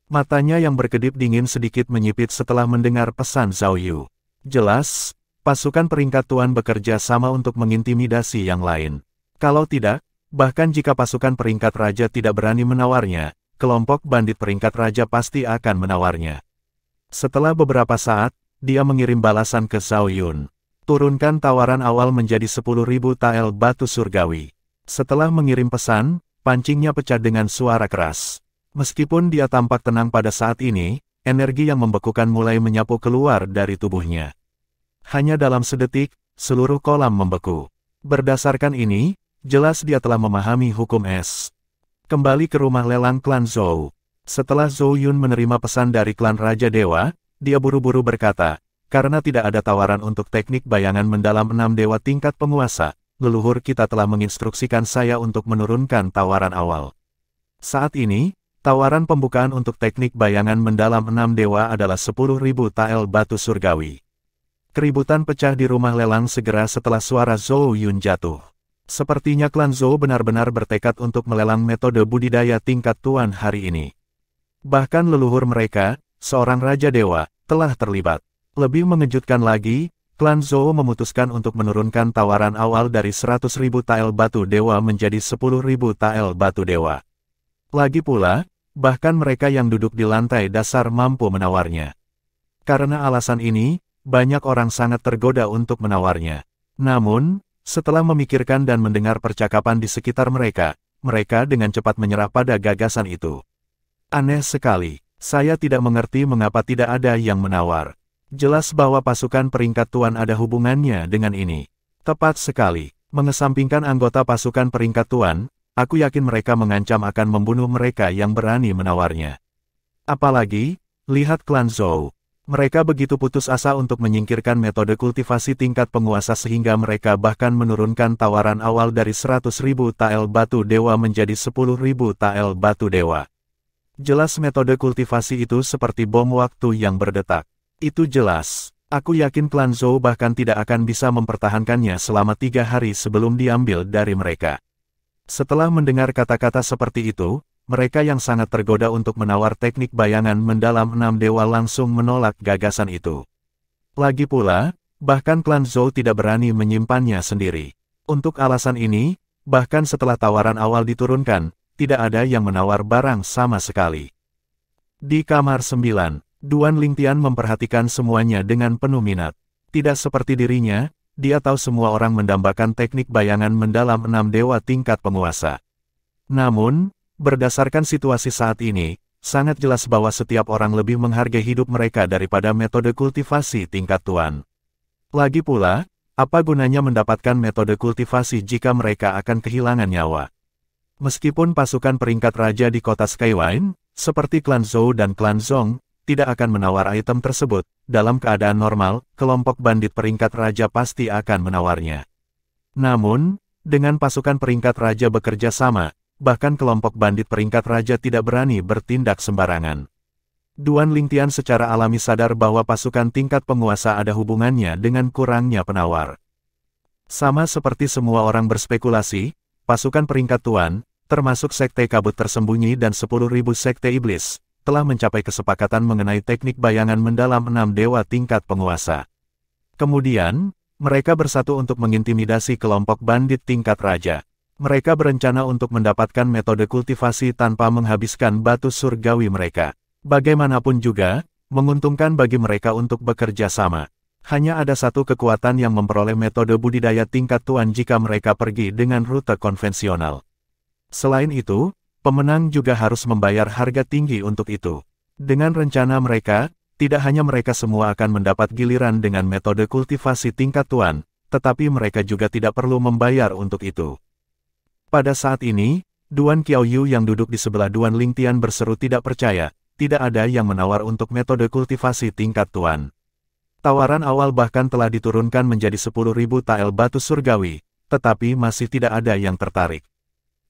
Matanya yang berkedip dingin sedikit menyipit setelah mendengar pesan Zhao Yu. Jelas, pasukan peringkat tuan bekerja sama untuk mengintimidasi yang lain. Kalau tidak, bahkan jika pasukan peringkat raja tidak berani menawarnya, kelompok bandit peringkat raja pasti akan menawarnya. Setelah beberapa saat, dia mengirim balasan ke Zhao Yun. Turunkan tawaran awal menjadi 10.000 tael batu surgawi. Setelah mengirim pesan, pancingnya pecah dengan suara keras. Meskipun dia tampak tenang pada saat ini, energi yang membekukan mulai menyapu keluar dari tubuhnya. Hanya dalam sedetik, seluruh kolam membeku. Berdasarkan ini, jelas dia telah memahami hukum es. Kembali ke rumah lelang klan Zhou. Setelah Zhou Yun menerima pesan dari klan Raja Dewa, dia buru-buru berkata, karena tidak ada tawaran untuk teknik bayangan mendalam 6 dewa tingkat penguasa, leluhur kita telah menginstruksikan saya untuk menurunkan tawaran awal. Saat ini, tawaran pembukaan untuk teknik bayangan mendalam 6 dewa adalah 10.000 tael batu surgawi. Keributan pecah di rumah lelang segera setelah suara Zhou Yun jatuh. Sepertinya klan Zhou benar-benar bertekad untuk melelang metode budidaya tingkat tuan hari ini. Bahkan leluhur mereka, seorang Raja Dewa, telah terlibat. Lebih mengejutkan lagi, klan Zhou memutuskan untuk menurunkan tawaran awal dari 100.000 tael batu dewa menjadi 10.000 tael batu dewa. Lagi pula, bahkan mereka yang duduk di lantai dasar mampu menawarnya. Karena alasan ini, banyak orang sangat tergoda untuk menawarnya. Namun, setelah memikirkan dan mendengar percakapan di sekitar mereka, mereka dengan cepat menyerah pada gagasan itu. Aneh sekali, saya tidak mengerti mengapa tidak ada yang menawar. Jelas bahwa pasukan peringkat tuan ada hubungannya dengan ini. Tepat sekali, mengesampingkan anggota pasukan peringkat tuan, aku yakin mereka mengancam akan membunuh mereka yang berani menawarnya. Apalagi, lihat klan Zhou. Mereka begitu putus asa untuk menyingkirkan metode kultivasi tingkat penguasa sehingga mereka bahkan menurunkan tawaran awal dari 100.000 tael batu dewa menjadi 10.000 tael batu dewa. Jelas metode kultivasi itu seperti bom waktu yang berdetak. Itu jelas. Aku yakin klan Zhou bahkan tidak akan bisa mempertahankannya selama 3 hari sebelum diambil dari mereka. Setelah mendengar kata-kata seperti itu, mereka yang sangat tergoda untuk menawar teknik bayangan mendalam 6 dewa langsung menolak gagasan itu. Lagi pula, bahkan klan Zhou tidak berani menyimpannya sendiri. Untuk alasan ini, bahkan setelah tawaran awal diturunkan, tidak ada yang menawar barang sama sekali. Di kamar 9, Duan Lingtian memperhatikan semuanya dengan penuh minat. Tidak seperti dirinya, dia tahu semua orang mendambakan teknik bayangan mendalam 6 dewa tingkat penguasa. Namun, berdasarkan situasi saat ini, sangat jelas bahwa setiap orang lebih menghargai hidup mereka daripada metode kultivasi tingkat tuan. Lagi pula, apa gunanya mendapatkan metode kultivasi jika mereka akan kehilangan nyawa? Meskipun pasukan peringkat raja di kota Skywine, seperti klan Zhou dan klan Zhong, tidak akan menawar item tersebut, dalam keadaan normal, kelompok bandit peringkat raja pasti akan menawarnya. Namun, dengan pasukan peringkat raja bekerja sama, bahkan kelompok bandit peringkat raja tidak berani bertindak sembarangan. Duan Lingtian secara alami sadar bahwa pasukan tingkat penguasa ada hubungannya dengan kurangnya penawar. Sama seperti semua orang berspekulasi, pasukan peringkat tuan, termasuk sekte kabut tersembunyi dan 10.000 sekte iblis, telah mencapai kesepakatan mengenai teknik bayangan mendalam 6 dewa tingkat penguasa. Kemudian, mereka bersatu untuk mengintimidasi kelompok bandit tingkat raja. Mereka berencana untuk mendapatkan metode kultivasi tanpa menghabiskan batu surgawi mereka. Bagaimanapun juga, menguntungkan bagi mereka untuk bekerja sama. Hanya ada satu kekuatan yang memperoleh metode budidaya tingkat tuan jika mereka pergi dengan rute konvensional. Selain itu, pemenang juga harus membayar harga tinggi untuk itu. Dengan rencana mereka, tidak hanya mereka semua akan mendapat giliran dengan metode kultivasi tingkat tuan, tetapi mereka juga tidak perlu membayar untuk itu. Pada saat ini, Duan Qiaoyu yang duduk di sebelah Duan Lingtian berseru tidak percaya, tidak ada yang menawar untuk metode kultivasi tingkat tuan. Tawaran awal bahkan telah diturunkan menjadi 10.000 tael batu surgawi, tetapi masih tidak ada yang tertarik.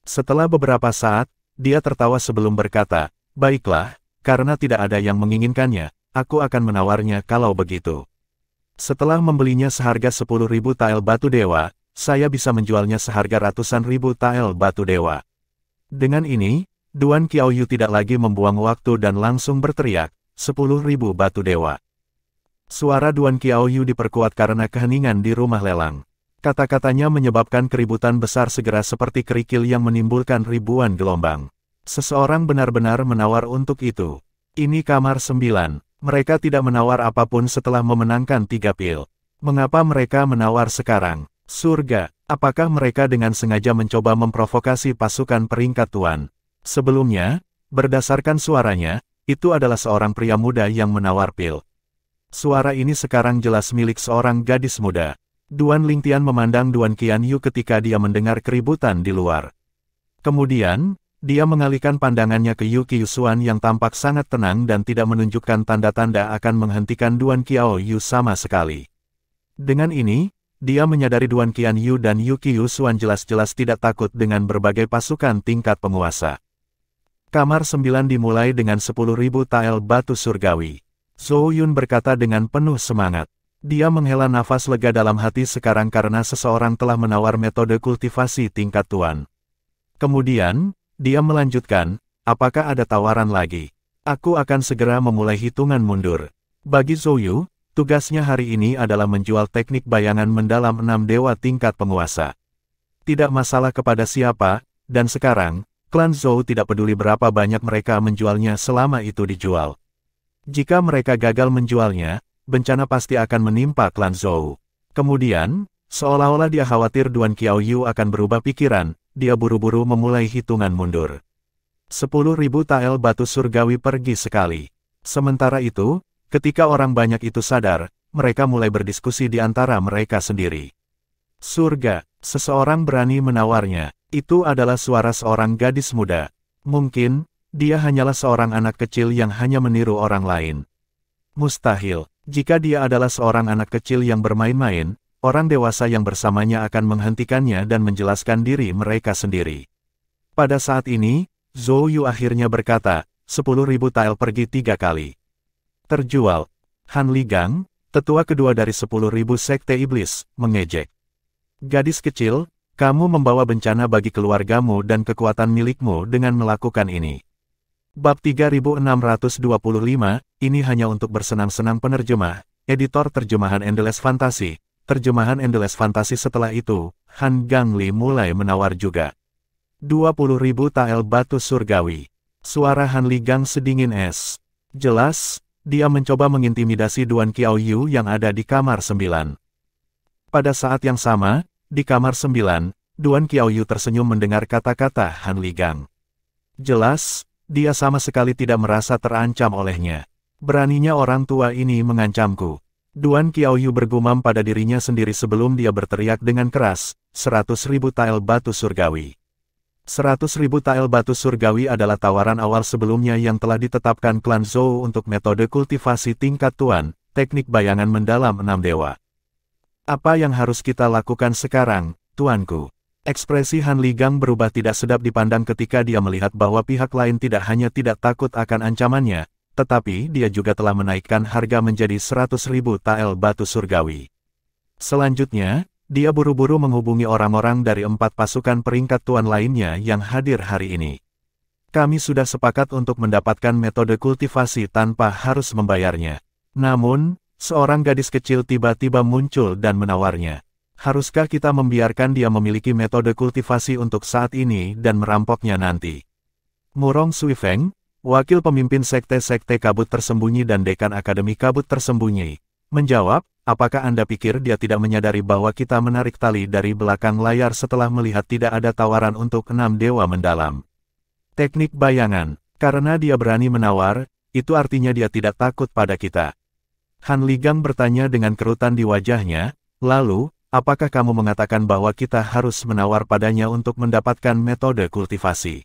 Setelah beberapa saat, dia tertawa sebelum berkata, baiklah, karena tidak ada yang menginginkannya, aku akan menawarnya kalau begitu. Setelah membelinya seharga 10.000 tael batu dewa, saya bisa menjualnya seharga ratusan ribu tael batu dewa. Dengan ini, Duan Qiaoyu tidak lagi membuang waktu dan langsung berteriak, 10.000 batu dewa. Suara Duan Qiaoyu diperkuat karena keheningan di rumah lelang. Kata-katanya menyebabkan keributan besar segera seperti kerikil yang menimbulkan ribuan gelombang. Seseorang benar-benar menawar untuk itu. Ini kamar 9. Mereka tidak menawar apapun setelah memenangkan 3 pil. Mengapa mereka menawar sekarang? Surga, apakah mereka dengan sengaja mencoba memprovokasi pasukan peringkat tuan? Sebelumnya, berdasarkan suaranya, itu adalah seorang pria muda yang menawar pil. Suara ini sekarang jelas milik seorang gadis muda. Duan Lingtian memandang Duan Qianyu ketika dia mendengar keributan di luar. Kemudian, dia mengalihkan pandangannya ke Yu Qiusuan yang tampak sangat tenang dan tidak menunjukkan tanda-tanda akan menghentikan Duan Qiaoyu sama sekali. Dengan ini, dia menyadari Duan Qianyu dan Yu Qiusuan jelas-jelas tidak takut dengan berbagai pasukan tingkat penguasa. Kamar 9 dimulai dengan 10.000 tael batu surgawi. Zhou Yun berkata dengan penuh semangat. Dia menghela nafas lega dalam hati sekarang karena seseorang telah menawar metode kultivasi tingkat tuan. Kemudian, dia melanjutkan, apakah ada tawaran lagi? Aku akan segera memulai hitungan mundur. Bagi Zhou Yu, tugasnya hari ini adalah menjual teknik bayangan mendalam 6 dewa tingkat penguasa. Tidak masalah kepada siapa, dan sekarang, klan Zhou tidak peduli berapa banyak mereka menjualnya selama itu dijual. Jika mereka gagal menjualnya, bencana pasti akan menimpa klan Zhou. Kemudian, seolah-olah dia khawatir Duan Qiaoyu akan berubah pikiran, dia buru-buru memulai hitungan mundur. 10.000 tael batu surgawi pergi sekali. Sementara itu, ketika orang banyak itu sadar, mereka mulai berdiskusi di antara mereka sendiri. Surga, seseorang berani menawarnya. Itu adalah suara seorang gadis muda. Mungkin, dia hanyalah seorang anak kecil yang hanya meniru orang lain. Mustahil. Jika dia adalah seorang anak kecil yang bermain-main, orang dewasa yang bersamanya akan menghentikannya dan menjelaskan diri mereka sendiri. Pada saat ini, Zhou Yu akhirnya berkata, 10.000 tael pergi 3 kali. Terjual. Han Ligang, tetua kedua dari 10.000 sekte iblis, mengejek. Gadis kecil, kamu membawa bencana bagi keluargamu dan kekuatan milikmu dengan melakukan ini. Bab 3625, ini hanya untuk bersenang-senang penerjemah, editor terjemahan Endless Fantasy. Terjemahan Endless Fantasy setelah itu, Han Gangli mulai menawar juga. 20.000 tael batu surgawi. Suara Han Ligang sedingin es. Jelas, dia mencoba mengintimidasi Duan Qiaoyu yang ada di kamar 9. Pada saat yang sama, di kamar 9, Duan Qiaoyu tersenyum mendengar kata-kata Han Ligang. Jelas, dia sama sekali tidak merasa terancam olehnya. Beraninya orang tua ini mengancamku. Duan Qiaoyu bergumam pada dirinya sendiri sebelum dia berteriak dengan keras, 100.000 tael batu surgawi. 100.000 tael batu surgawi adalah tawaran awal sebelumnya yang telah ditetapkan klan Zhou untuk metode kultivasi tingkat tuan, teknik bayangan mendalam 6 dewa. Apa yang harus kita lakukan sekarang, tuanku? Ekspresi Han Ligang berubah tidak sedap dipandang ketika dia melihat bahwa pihak lain tidak hanya tidak takut akan ancamannya, tetapi dia juga telah menaikkan harga menjadi 100.000 tael batu surgawi. Selanjutnya, dia buru-buru menghubungi orang-orang dari 4 pasukan peringkat tuan lainnya yang hadir hari ini. Kami sudah sepakat untuk mendapatkan metode kultivasi tanpa harus membayarnya. Namun, seorang gadis kecil tiba-tiba muncul dan menawarnya. Haruskah kita membiarkan dia memiliki metode kultivasi untuk saat ini dan merampoknya nanti? Murong Suifeng, wakil pemimpin sekte-sekte kabut tersembunyi dan dekan Akademi Kabut Tersembunyi, menjawab, apakah Anda pikir dia tidak menyadari bahwa kita menarik tali dari belakang layar setelah melihat tidak ada tawaran untuk 6 dewa mendalam? Teknik bayangan, karena dia berani menawar, itu artinya dia tidak takut pada kita. Han Ligang bertanya dengan kerutan di wajahnya, lalu, apakah kamu mengatakan bahwa kita harus menawar padanya untuk mendapatkan metode kultivasi?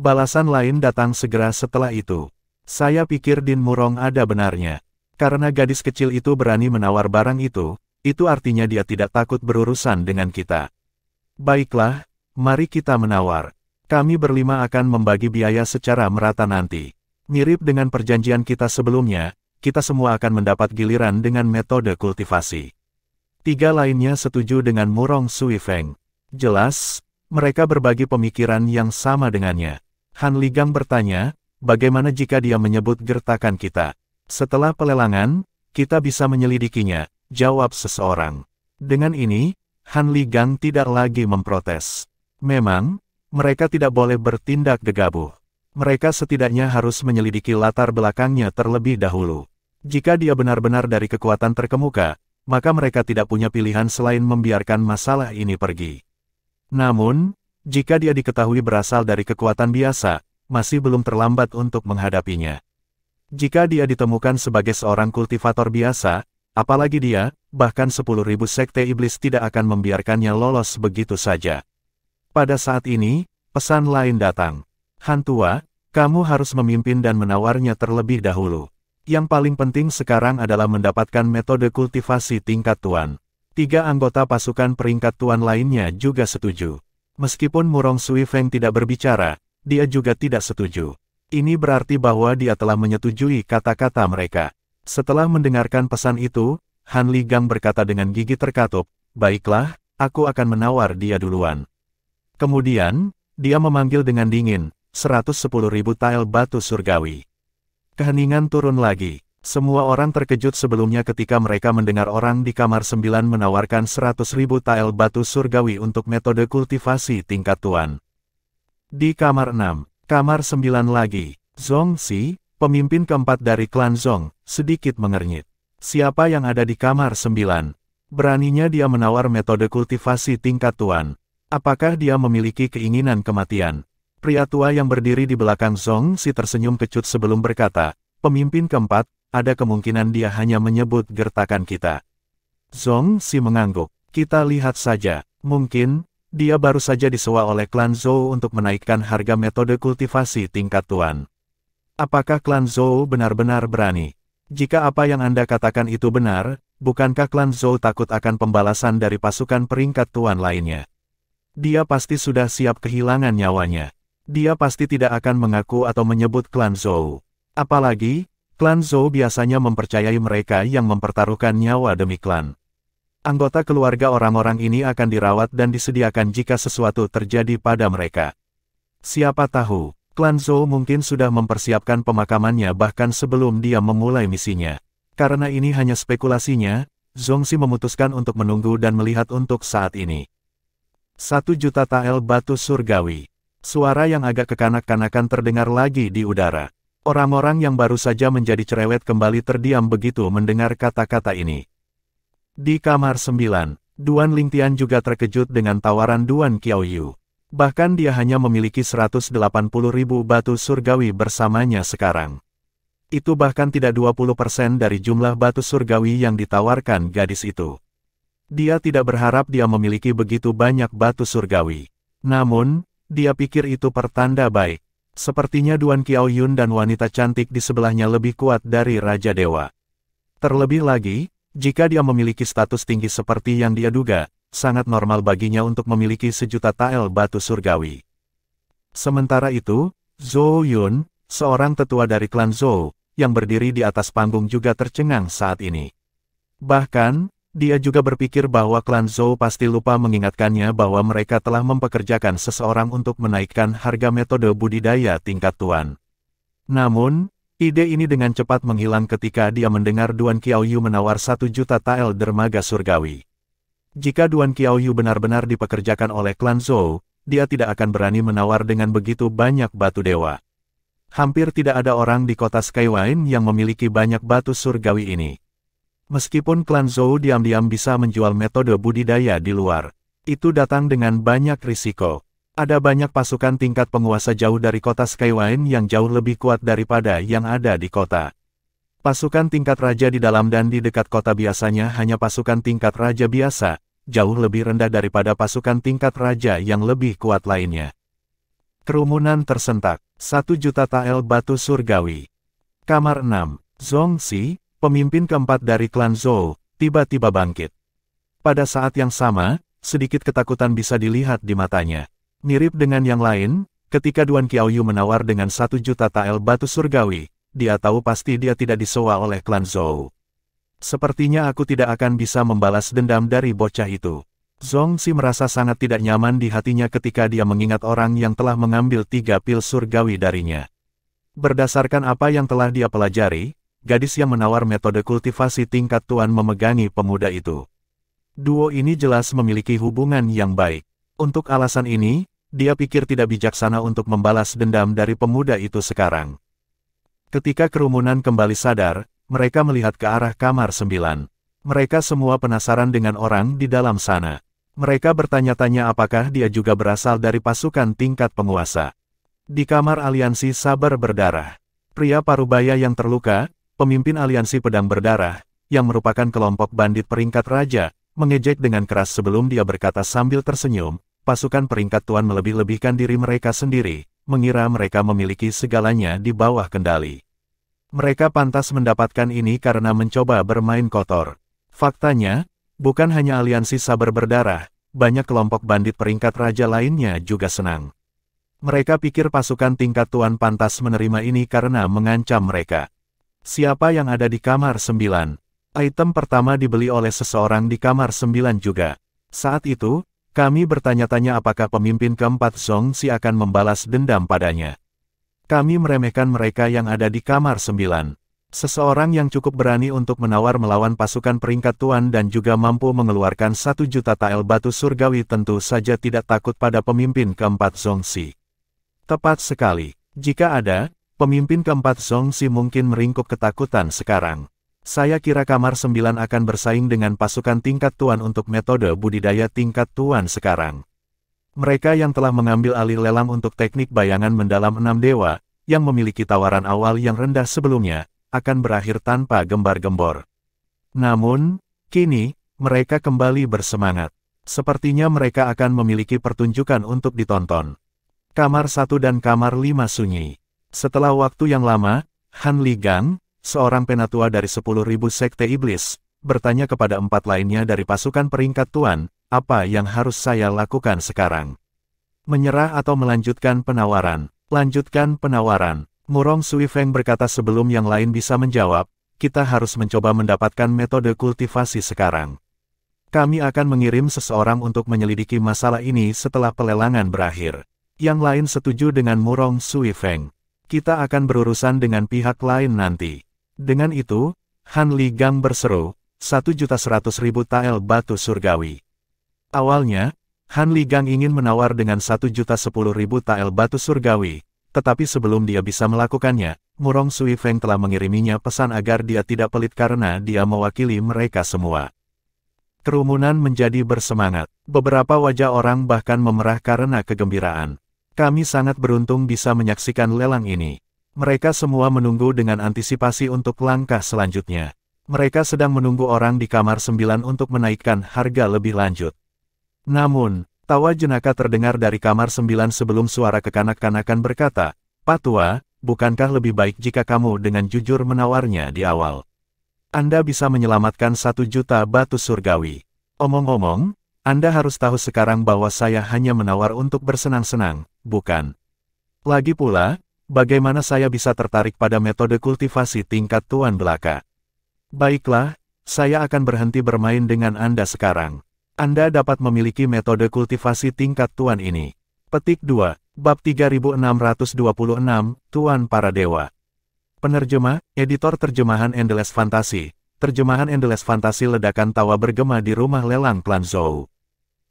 Balasan lain datang segera setelah itu. Saya pikir Din Murong ada benarnya. Karena gadis kecil itu berani menawar barang itu artinya dia tidak takut berurusan dengan kita. Baiklah, mari kita menawar. Kami berlima akan membagi biaya secara merata nanti. Mirip dengan perjanjian kita sebelumnya, kita semua akan mendapat giliran dengan metode kultivasi. 3 lainnya setuju dengan Murong Sui Feng. Jelas, mereka berbagi pemikiran yang sama dengannya. Han Ligang bertanya, bagaimana jika dia menyebut gertakan kita? Setelah pelelangan, kita bisa menyelidikinya, jawab seseorang. Dengan ini, Han Ligang tidak lagi memprotes. Memang, mereka tidak boleh bertindak gegabah. Mereka setidaknya harus menyelidiki latar belakangnya terlebih dahulu. Jika dia benar-benar dari kekuatan terkemuka, maka mereka tidak punya pilihan selain membiarkan masalah ini pergi. Namun, jika dia diketahui berasal dari kekuatan biasa, masih belum terlambat untuk menghadapinya. Jika dia ditemukan sebagai seorang kultivator biasa, apalagi dia, bahkan 10.000 sekte iblis tidak akan membiarkannya lolos begitu saja. Pada saat ini, pesan lain datang. Han Tua, kamu harus memimpin dan menawarnya terlebih dahulu. Yang paling penting sekarang adalah mendapatkan metode kultivasi tingkat tuan. 3 anggota pasukan peringkat tuan lainnya juga setuju. Meskipun Murong Sui Feng tidak berbicara, dia juga tidak setuju. Ini berarti bahwa dia telah menyetujui kata-kata mereka. Setelah mendengarkan pesan itu, Han Ligang berkata dengan gigi terkatup, baiklah, aku akan menawar dia duluan. Kemudian, dia memanggil dengan dingin, 110.000 tael batu surgawi. Keheningan turun lagi. Semua orang terkejut sebelumnya ketika mereka mendengar orang di kamar 9 menawarkan 100.000 tael batu surgawi untuk metode kultivasi tingkat tuan. Di kamar 6, kamar 9 lagi, Zhong Xi, pemimpin keempat dari klan Zhong, sedikit mengernyit. Siapa yang ada di kamar 9? Beraninya dia menawar metode kultivasi tingkat tuan. Apakah dia memiliki keinginan kematian? Pria tua yang berdiri di belakang Zhong Xi tersenyum kecut sebelum berkata, pemimpin keempat, ada kemungkinan dia hanya menyebut gertakan kita. Zhong Xi mengangguk. Kita lihat saja, mungkin, dia baru saja disewa oleh klan Zhou untuk menaikkan harga metode kultivasi tingkat tuan. Apakah klan Zhou benar-benar berani? Jika apa yang Anda katakan itu benar, bukankah klan Zhou takut akan pembalasan dari pasukan peringkat tuan lainnya? Dia pasti sudah siap kehilangan nyawanya. Dia pasti tidak akan mengaku atau menyebut klan Zhou. Apalagi, klan Zhou biasanya mempercayai mereka yang mempertaruhkan nyawa demi klan. Anggota keluarga orang-orang ini akan dirawat dan disediakan jika sesuatu terjadi pada mereka. Siapa tahu, klan Zhou mungkin sudah mempersiapkan pemakamannya bahkan sebelum dia memulai misinya. Karena ini hanya spekulasinya, Zhong Xi memutuskan untuk menunggu dan melihat untuk saat ini. 1 juta tael batu surgawi. Suara yang agak kekanak-kanakan terdengar lagi di udara. Orang-orang yang baru saja menjadi cerewet kembali terdiam begitu mendengar kata-kata ini. Di kamar 9, Duan Lingtian juga terkejut dengan tawaran Duan Qiaoyu. Bahkan dia hanya memiliki 180.000 batu surgawi bersamanya sekarang. Itu bahkan tidak 20% dari jumlah batu surgawi yang ditawarkan gadis itu. Dia tidak berharap dia memiliki begitu banyak batu surgawi. Namun, dia pikir itu pertanda baik. Sepertinya Duan Qiaoyun dan wanita cantik di sebelahnya lebih kuat dari Raja Dewa. Terlebih lagi, jika dia memiliki status tinggi seperti yang dia duga, sangat normal baginya untuk memiliki 1 juta tael batu surgawi. Sementara itu, Zhou Yun, seorang tetua dari klan Zhou, yang berdiri di atas panggung juga tercengang saat ini. Bahkan, dia juga berpikir bahwa klan Zhou pasti lupa mengingatkannya bahwa mereka telah mempekerjakan seseorang untuk menaikkan harga metode budidaya tingkat tuan. Namun, ide ini dengan cepat menghilang ketika dia mendengar Duan Qiaoyu menawar 1 juta tael dermaga surgawi. Jika Duan Qiaoyu benar-benar dipekerjakan oleh klan Zhou, dia tidak akan berani menawar dengan begitu banyak batu dewa. Hampir tidak ada orang di kota Skywine yang memiliki banyak batu surgawi ini. Meskipun klan Zhou diam-diam bisa menjual metode budidaya di luar, itu datang dengan banyak risiko. Ada banyak pasukan tingkat penguasa jauh dari kota Skywine yang jauh lebih kuat daripada yang ada di kota. Pasukan tingkat raja di dalam dan di dekat kota biasanya hanya pasukan tingkat raja biasa, jauh lebih rendah daripada pasukan tingkat raja yang lebih kuat lainnya. Kerumunan tersentak. 1 juta tael batu surgawi. Kamar 6. Zhong Xi, pemimpin keempat dari klan Zhou, tiba-tiba bangkit. Pada saat yang sama, sedikit ketakutan bisa dilihat di matanya. Mirip dengan yang lain, ketika Duan Qiaoyu menawar dengan 1 juta tael batu surgawi, dia tahu pasti dia tidak disewa oleh klan Zhou. Sepertinya aku tidak akan bisa membalas dendam dari bocah itu. Zongzi merasa sangat tidak nyaman di hatinya ketika dia mengingat orang yang telah mengambil 3 pil surgawi darinya. Berdasarkan apa yang telah dia pelajari, gadis yang menawar metode kultivasi tingkat tuan memegangi pemuda itu. Duo ini jelas memiliki hubungan yang baik. Untuk alasan ini, dia pikir tidak bijaksana untuk membalas dendam dari pemuda itu sekarang. Ketika kerumunan kembali sadar, mereka melihat ke arah kamar 9. Mereka semua penasaran dengan orang di dalam sana. Mereka bertanya-tanya apakah dia juga berasal dari pasukan tingkat penguasa. Di kamar aliansi sabar berdarah, pria parubaya yang terluka, pemimpin aliansi pedang berdarah, yang merupakan kelompok bandit peringkat raja, mengejek dengan keras sebelum dia berkata sambil tersenyum, pasukan peringkat tuan melebih-lebihkan diri mereka sendiri, mengira mereka memiliki segalanya di bawah kendali. Mereka pantas mendapatkan ini karena mencoba bermain kotor. Faktanya, bukan hanya aliansi sabar berdarah, banyak kelompok bandit peringkat raja lainnya juga senang. Mereka pikir pasukan tingkat tuan pantas menerima ini karena mengancam mereka. Siapa yang ada di kamar 9? Item pertama dibeli oleh seseorang di kamar 9 juga. Saat itu, kami bertanya-tanya apakah pemimpin keempat Zongzi akan membalas dendam padanya. Kami meremehkan mereka yang ada di kamar 9. Seseorang yang cukup berani untuk menawar melawan pasukan peringkat tuan dan juga mampu mengeluarkan 1 juta tael batu surgawi tentu saja tidak takut pada pemimpin keempat Zongzi. Tepat sekali. Jika ada, pemimpin keempat Zongzi mungkin meringkuk ketakutan sekarang. Saya kira kamar 9 akan bersaing dengan pasukan tingkat tuan untuk metode budidaya tingkat tuan sekarang. Mereka yang telah mengambil alih lelang untuk teknik bayangan mendalam 6 dewa, yang memiliki tawaran awal yang rendah sebelumnya, akan berakhir tanpa gembar-gembor. Namun, kini, mereka kembali bersemangat. Sepertinya mereka akan memiliki pertunjukan untuk ditonton. Kamar 1 dan kamar 5 sunyi. Setelah waktu yang lama, Han Ligang, seorang penatua dari 10.000 sekte iblis, bertanya kepada 4 lainnya dari pasukan peringkat tuan, apa yang harus saya lakukan sekarang? Menyerah atau melanjutkan penawaran? Lanjutkan penawaran. Murong Sui Feng berkata sebelum yang lain bisa menjawab, kita harus mencoba mendapatkan metode kultivasi sekarang. Kami akan mengirim seseorang untuk menyelidiki masalah ini setelah pelelangan berakhir. Yang lain setuju dengan Murong Sui Feng. Kita akan berurusan dengan pihak lain nanti. Dengan itu, Han Ligang berseru, 1.100.000 tael batu surgawi. Awalnya, Han Ligang ingin menawar dengan 1.010.000 tael batu surgawi, tetapi sebelum dia bisa melakukannya, Murong Sui Feng telah mengiriminya pesan agar dia tidak pelit karena dia mewakili mereka semua. Kerumunan menjadi bersemangat. Beberapa wajah orang bahkan memerah karena kegembiraan. Kami sangat beruntung bisa menyaksikan lelang ini. Mereka semua menunggu dengan antisipasi untuk langkah selanjutnya. Mereka sedang menunggu orang di kamar 9 untuk menaikkan harga lebih lanjut. Namun, tawa jenaka terdengar dari kamar 9 sebelum suara kekanak-kanakan berkata, Pak Tua, bukankah lebih baik jika kamu dengan jujur menawarnya di awal? Anda bisa menyelamatkan 1 juta batu surgawi. Omong-omong, Anda harus tahu sekarang bahwa saya hanya menawar untuk bersenang-senang, bukan? Lagi pula, bagaimana saya bisa tertarik pada metode kultivasi tingkat tuan belaka? Baiklah, saya akan berhenti bermain dengan Anda sekarang. Anda dapat memiliki metode kultivasi tingkat tuan ini. Petik 2, Bab 3626, Tuan Para Dewa. Penerjemah, editor terjemahan Endless Fantasy. Terjemahan Endless Fantasy ledakan tawa bergema di rumah lelang klan Zhou.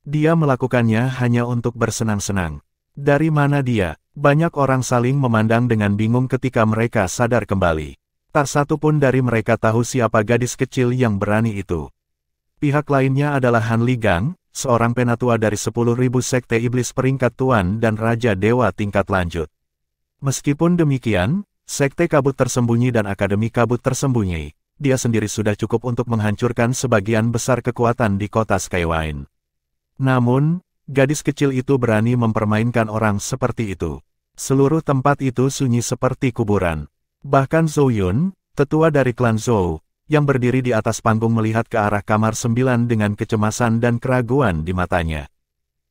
Dia melakukannya hanya untuk bersenang-senang. Dari mana dia? Banyak orang saling memandang dengan bingung ketika mereka sadar kembali. Tak satu pun dari mereka tahu siapa gadis kecil yang berani itu. Pihak lainnya adalah Han Ligang, seorang penatua dari 10.000 sekte iblis peringkat tuan dan raja dewa tingkat lanjut. Meskipun demikian, sekte kabut tersembunyi dan akademi kabut tersembunyi, dia sendiri sudah cukup untuk menghancurkan sebagian besar kekuatan di kota Skywine. Namun, gadis kecil itu berani mempermainkan orang seperti itu. Seluruh tempat itu sunyi seperti kuburan. Bahkan Zhou Yun, tetua dari klan Zhou, yang berdiri di atas panggung melihat ke arah kamar 9 dengan kecemasan dan keraguan di matanya.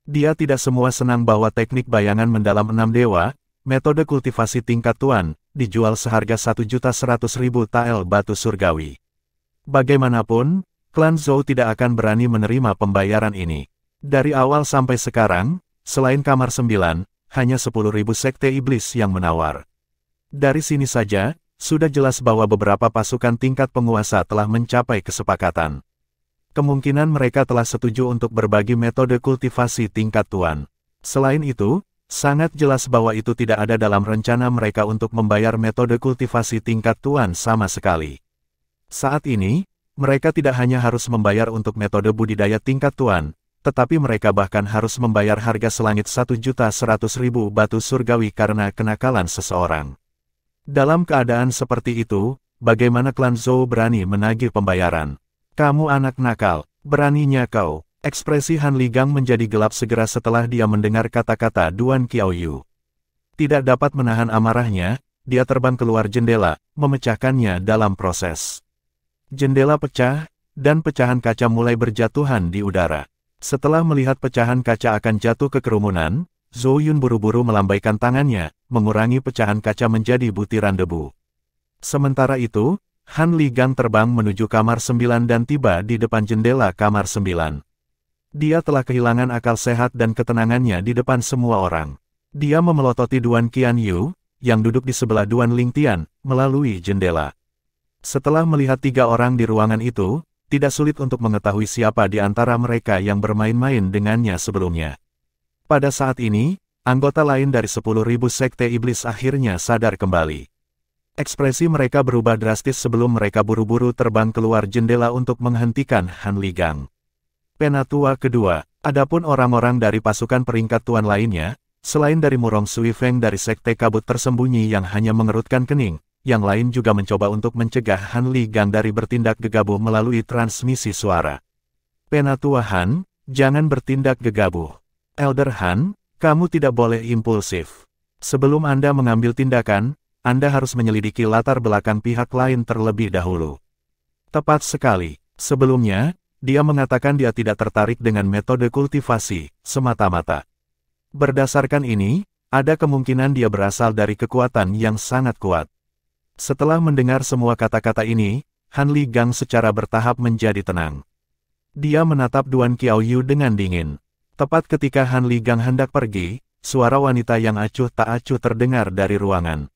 Dia tidak semua senang bahwa teknik bayangan mendalam 6 dewa, metode kultivasi tingkat tuan, dijual seharga 1.100.000 tael batu surgawi. Bagaimanapun, klan Zhou tidak akan berani menerima pembayaran ini. Dari awal sampai sekarang, selain kamar 9, hanya 10.000 sekte iblis yang menawar. Dari sini saja, sudah jelas bahwa beberapa pasukan tingkat penguasa telah mencapai kesepakatan. Kemungkinan mereka telah setuju untuk berbagi metode kultivasi tingkat tuan. Selain itu, sangat jelas bahwa itu tidak ada dalam rencana mereka untuk membayar metode kultivasi tingkat tuan sama sekali. Saat ini, mereka tidak hanya harus membayar untuk metode budidaya tingkat tuan, tetapi mereka bahkan harus membayar harga selangit 1.100.000 batu surgawi karena kenakalan seseorang. Dalam keadaan seperti itu, bagaimana klan Zhou berani menagih pembayaran? Kamu anak nakal, beraninya kau. Ekspresi Han Ligang menjadi gelap segera setelah dia mendengar kata-kata Duan Qiaoyu. Tidak dapat menahan amarahnya, dia terbang keluar jendela, memecahkannya dalam proses. Jendela pecah, dan pecahan kaca mulai berjatuhan di udara. Setelah melihat pecahan kaca akan jatuh ke kerumunan, Zhou Yun buru-buru melambaikan tangannya, mengurangi pecahan kaca menjadi butiran debu. Sementara itu, Han Ligang terbang menuju kamar 9 dan tiba di depan jendela kamar 9. Dia telah kehilangan akal sehat dan ketenangannya di depan semua orang. Dia memelototi Duan Qianyu, yang duduk di sebelah Duan Lingtian, melalui jendela. Setelah melihat 3 orang di ruangan itu, tidak sulit untuk mengetahui siapa di antara mereka yang bermain-main dengannya sebelumnya. Pada saat ini, anggota lain dari 10.000 sekte iblis akhirnya sadar kembali. Ekspresi mereka berubah drastis sebelum mereka buru-buru terbang keluar jendela untuk menghentikan Han Ligang. Penatua kedua, adapun orang-orang dari pasukan peringkat tuan lainnya, selain dari Murong Sui Feng dari sekte kabut tersembunyi yang hanya mengerutkan kening, yang lain juga mencoba untuk mencegah Han Ligang dari bertindak gegabah melalui transmisi suara. Penatua Han, jangan bertindak gegabah. Elder Han, kamu tidak boleh impulsif. Sebelum Anda mengambil tindakan, Anda harus menyelidiki latar belakang pihak lain terlebih dahulu. Tepat sekali. Sebelumnya, dia mengatakan dia tidak tertarik dengan metode kultivasi, semata-mata. Berdasarkan ini, ada kemungkinan dia berasal dari kekuatan yang sangat kuat. Setelah mendengar semua kata-kata ini, Han Ligang secara bertahap menjadi tenang. Dia menatap Duan Qiaoyu dengan dingin. Tepat ketika Han Ligang hendak pergi, suara wanita yang acuh tak acuh terdengar dari ruangan.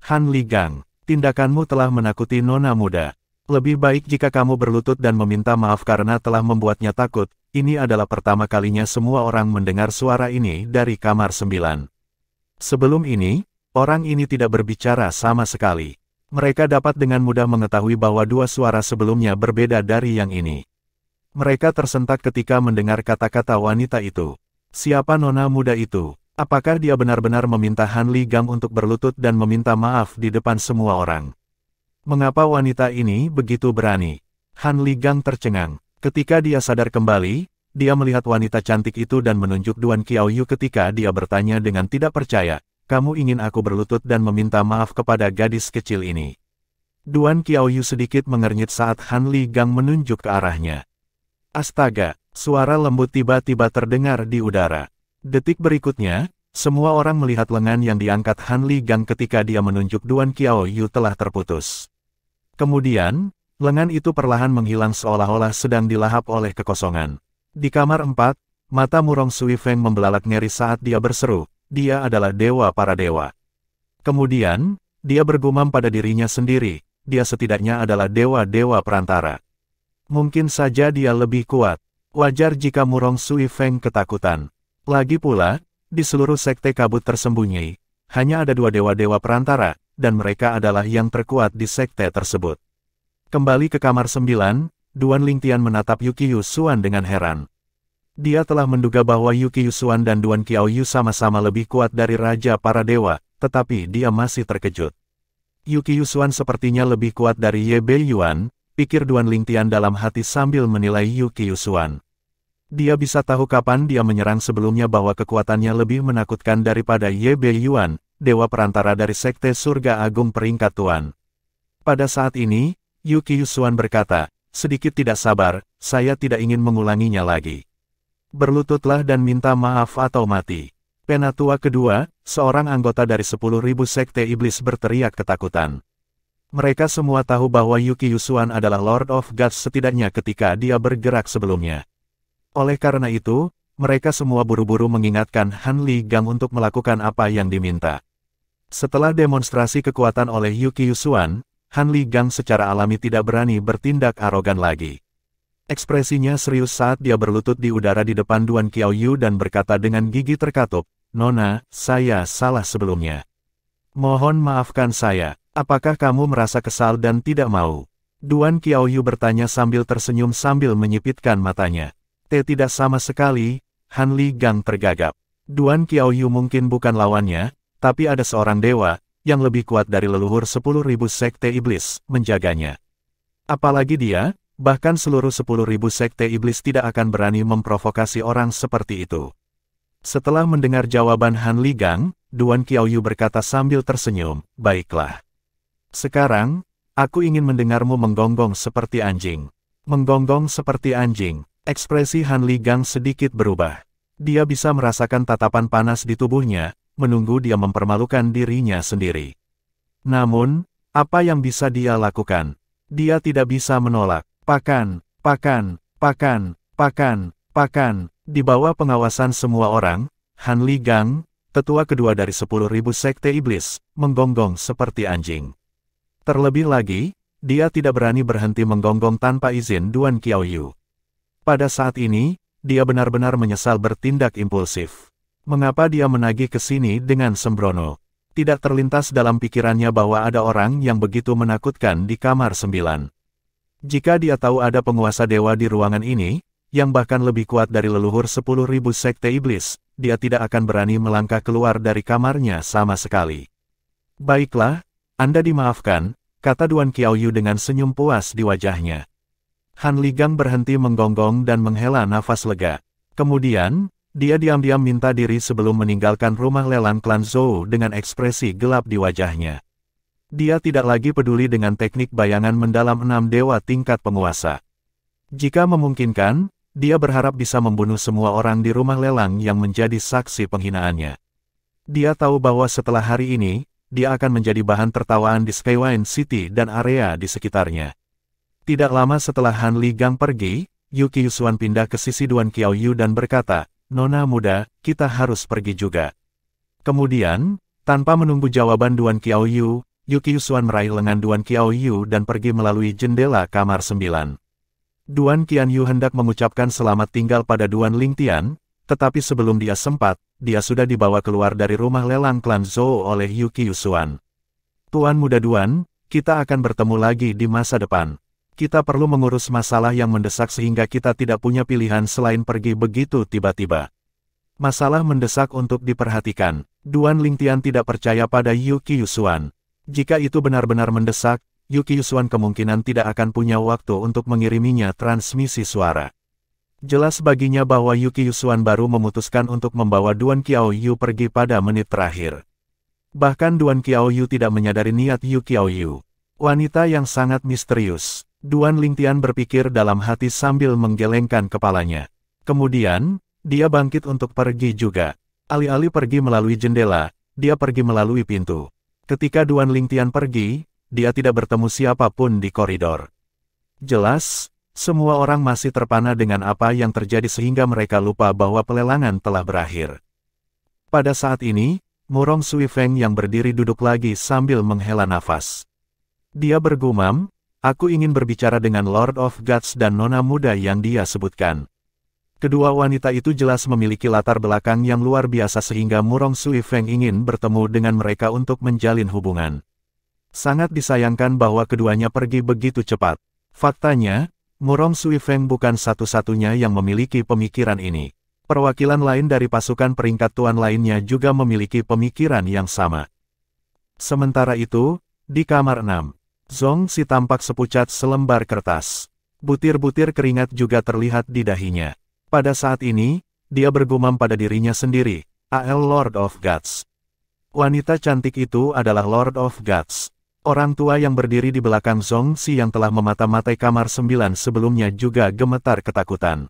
Han Ligang, tindakanmu telah menakuti nona muda. Lebih baik jika kamu berlutut dan meminta maaf karena telah membuatnya takut. Ini adalah pertama kalinya semua orang mendengar suara ini dari kamar 9. Sebelum ini, orang ini tidak berbicara sama sekali. Mereka dapat dengan mudah mengetahui bahwa 2 suara sebelumnya berbeda dari yang ini. Mereka tersentak ketika mendengar kata-kata wanita itu. Siapa nona muda itu? Apakah dia benar-benar meminta Han Ligang untuk berlutut dan meminta maaf di depan semua orang? Mengapa wanita ini begitu berani? Han Ligang tercengang. Ketika dia sadar kembali, dia melihat wanita cantik itu dan menunjuk Duan Qiaoyu ketika dia bertanya dengan tidak percaya, "Kamu ingin aku berlutut dan meminta maaf kepada gadis kecil ini?" Duan Qiaoyu sedikit mengernyit saat Han Ligang menunjuk ke arahnya. Astaga, suara lembut tiba-tiba terdengar di udara. Detik berikutnya, semua orang melihat lengan yang diangkat Han Ligang ketika dia menunjuk Duan Qiaoyu telah terputus. Kemudian, lengan itu perlahan menghilang seolah-olah sedang dilahap oleh kekosongan. Di kamar 4, mata Murong Sui Feng membelalak ngeri saat dia berseru, dia adalah dewa para dewa. Kemudian, dia bergumam pada dirinya sendiri, dia setidaknya adalah dewa-dewa perantara. Mungkin saja dia lebih kuat. Wajar jika Murong Sui Feng ketakutan. Lagi pula, di seluruh sekte kabut tersembunyi, hanya ada 2 dewa-dewa perantara, dan mereka adalah yang terkuat di sekte tersebut. Kembali ke kamar 9, Duan Lingtian menatap Yuqiu Xuan dengan heran. Dia telah menduga bahwa Yuqiu Xuan dan Duan Qiaoyu sama-sama lebih kuat dari Raja para Dewa, tetapi dia masih terkejut. Yuqiu Xuan sepertinya lebih kuat dari Ye Beiyuan, pikir Duan Lingtian dalam hati sambil menilai Yuqiu Xuan. Dia bisa tahu kapan dia menyerang sebelumnya bahwa kekuatannya lebih menakutkan daripada Ye Beiyuan, dewa perantara dari Sekte Surga Agung peringkat tuan. Pada saat ini, Yuqiu Xuan berkata, sedikit tidak sabar, saya tidak ingin mengulanginya lagi. Berlututlah dan minta maaf atau mati. Penatua kedua, seorang anggota dari 10.000 Sekte Iblis berteriak ketakutan. Mereka semua tahu bahwa Yuki Yusuan adalah Lord of Gods setidaknya ketika dia bergerak sebelumnya. Oleh karena itu, mereka semua buru-buru mengingatkan Han Li Gang untuk melakukan apa yang diminta. Setelah demonstrasi kekuatan oleh Yuki Yusuan, Han Li Gang secara alami tidak berani bertindak arogan lagi. Ekspresinya serius saat dia berlutut di udara di depan Duan Qiaoyu dan berkata dengan gigi terkatup, "Nona, saya salah sebelumnya. Mohon maafkan saya, apakah kamu merasa kesal dan tidak mau?" Duan Qiaoyu bertanya sambil tersenyum sambil menyipitkan matanya. Tidak sama sekali, Han Li Gang tergagap. Duan Qiaoyu mungkin bukan lawannya, tapi ada seorang dewa, yang lebih kuat dari leluhur 10.000 Sekte Iblis, menjaganya. Apalagi dia, bahkan seluruh 10.000 Sekte Iblis tidak akan berani memprovokasi orang seperti itu. Setelah mendengar jawaban Han Li Gang, Duan Qiaoyu berkata sambil tersenyum, "Baiklah. Sekarang, aku ingin mendengarmu menggonggong seperti anjing." Menggonggong seperti anjing, ekspresi Han Li Gang sedikit berubah. Dia bisa merasakan tatapan panas di tubuhnya, menunggu dia mempermalukan dirinya sendiri. Namun, apa yang bisa dia lakukan? Dia tidak bisa menolak. Pakan, pakan, pakan, pakan, pakan. Di bawah pengawasan semua orang, Han Li Gang, tetua kedua dari 10.000 Sekte Iblis, menggonggong seperti anjing. Terlebih lagi, dia tidak berani berhenti menggonggong tanpa izin Duan Qiaoyu. Pada saat ini, dia benar-benar menyesal bertindak impulsif. Mengapa dia menagih ke sini dengan sembrono? Tidak terlintas dalam pikirannya bahwa ada orang yang begitu menakutkan di kamar 9. Jika dia tahu ada penguasa dewa di ruangan ini, yang bahkan lebih kuat dari leluhur 10.000 Sekte Iblis, dia tidak akan berani melangkah keluar dari kamarnya sama sekali. "Baiklah, Anda dimaafkan," kata Duan Qiaoyu dengan senyum puas di wajahnya. Han Li Gang berhenti menggonggong dan menghela nafas lega. Kemudian, dia diam-diam minta diri sebelum meninggalkan rumah lelang klan Zhou dengan ekspresi gelap di wajahnya. Dia tidak lagi peduli dengan teknik bayangan mendalam 6 dewa tingkat penguasa. Jika memungkinkan, dia berharap bisa membunuh semua orang di rumah lelang yang menjadi saksi penghinaannya. Dia tahu bahwa setelah hari ini, dia akan menjadi bahan tertawaan di Skywine City dan area di sekitarnya. Tidak lama setelah Han Li Gang pergi, Yuki Yusuan pindah ke sisi Duan Qiaoyu dan berkata, "Nona muda, kita harus pergi juga." Kemudian, tanpa menunggu jawaban Duan Qiaoyu, Yuki Yusuan meraih lengan Duan Qiaoyu dan pergi melalui jendela kamar 9. Duan Qianyu hendak mengucapkan selamat tinggal pada Duan Lingtian, tetapi sebelum dia sempat, dia sudah dibawa keluar dari rumah lelang klan Zhou oleh Yuki Yusuan. "Tuan muda Duan, kita akan bertemu lagi di masa depan. Kita perlu mengurus masalah yang mendesak sehingga kita tidak punya pilihan selain pergi begitu tiba-tiba." Masalah mendesak untuk diperhatikan. Duan Lingtian tidak percaya pada Yuki Yusuan. Jika itu benar-benar mendesak, Yuki Yusuan kemungkinan tidak akan punya waktu untuk mengiriminya transmisi suara. Jelas baginya bahwa Yuki Yusuan baru memutuskan untuk membawa Duan Qiaoyu pergi pada menit terakhir. Bahkan Duan Qiaoyu tidak menyadari niat Yuki Qiaoyu. Wanita yang sangat misterius. Duan Lingtian berpikir dalam hati sambil menggelengkan kepalanya. Kemudian, dia bangkit untuk pergi juga. Alih-alih pergi melalui jendela, dia pergi melalui pintu. Ketika Duan Lingtian pergi, dia tidak bertemu siapapun di koridor. Jelas, semua orang masih terpana dengan apa yang terjadi sehingga mereka lupa bahwa pelelangan telah berakhir. Pada saat ini, Murong Sui Feng yang berdiri duduk lagi sambil menghela nafas. Dia bergumam, "Aku ingin berbicara dengan Lord of Gods dan nona muda yang dia sebutkan." Kedua wanita itu jelas memiliki latar belakang yang luar biasa sehingga Murong Sui Feng ingin bertemu dengan mereka untuk menjalin hubungan. Sangat disayangkan bahwa keduanya pergi begitu cepat. Faktanya, Murong Sui Feng bukan satu-satunya yang memiliki pemikiran ini. Perwakilan lain dari pasukan peringkat tuan lainnya juga memiliki pemikiran yang sama. Sementara itu, di kamar 6, Zhong Si tampak sepucat selembar kertas. Butir-butir keringat juga terlihat di dahinya. Pada saat ini, dia bergumam pada dirinya sendiri, "Al Lord of Gods." Wanita cantik itu adalah Lord of Gods. Orang tua yang berdiri di belakang Zhong Si yang telah memata-matai kamar 9 sebelumnya juga gemetar ketakutan.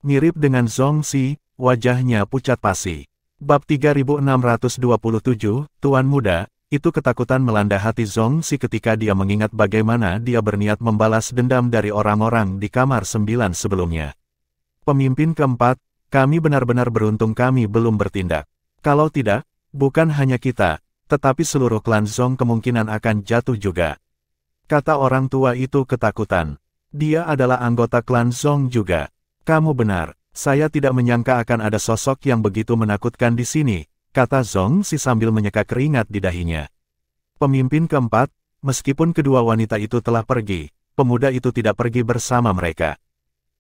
Mirip dengan Zhong Si, wajahnya pucat pasi. Bab 3627, Tuan Muda, itu ketakutan melanda hati Zongzi ketika dia mengingat bagaimana dia berniat membalas dendam dari orang-orang di kamar 9 sebelumnya. Pemimpin keempat, kami benar-benar beruntung kami belum bertindak. Kalau tidak, bukan hanya kita, tetapi seluruh klan Zong kemungkinan akan jatuh juga. Kata orang tua itu ketakutan. Dia adalah anggota klan Zong juga. Kamu benar, saya tidak menyangka akan ada sosok yang begitu menakutkan di sini, kata Zongzi sambil menyeka keringat di dahinya. Pemimpin keempat, meskipun kedua wanita itu telah pergi, pemuda itu tidak pergi bersama mereka.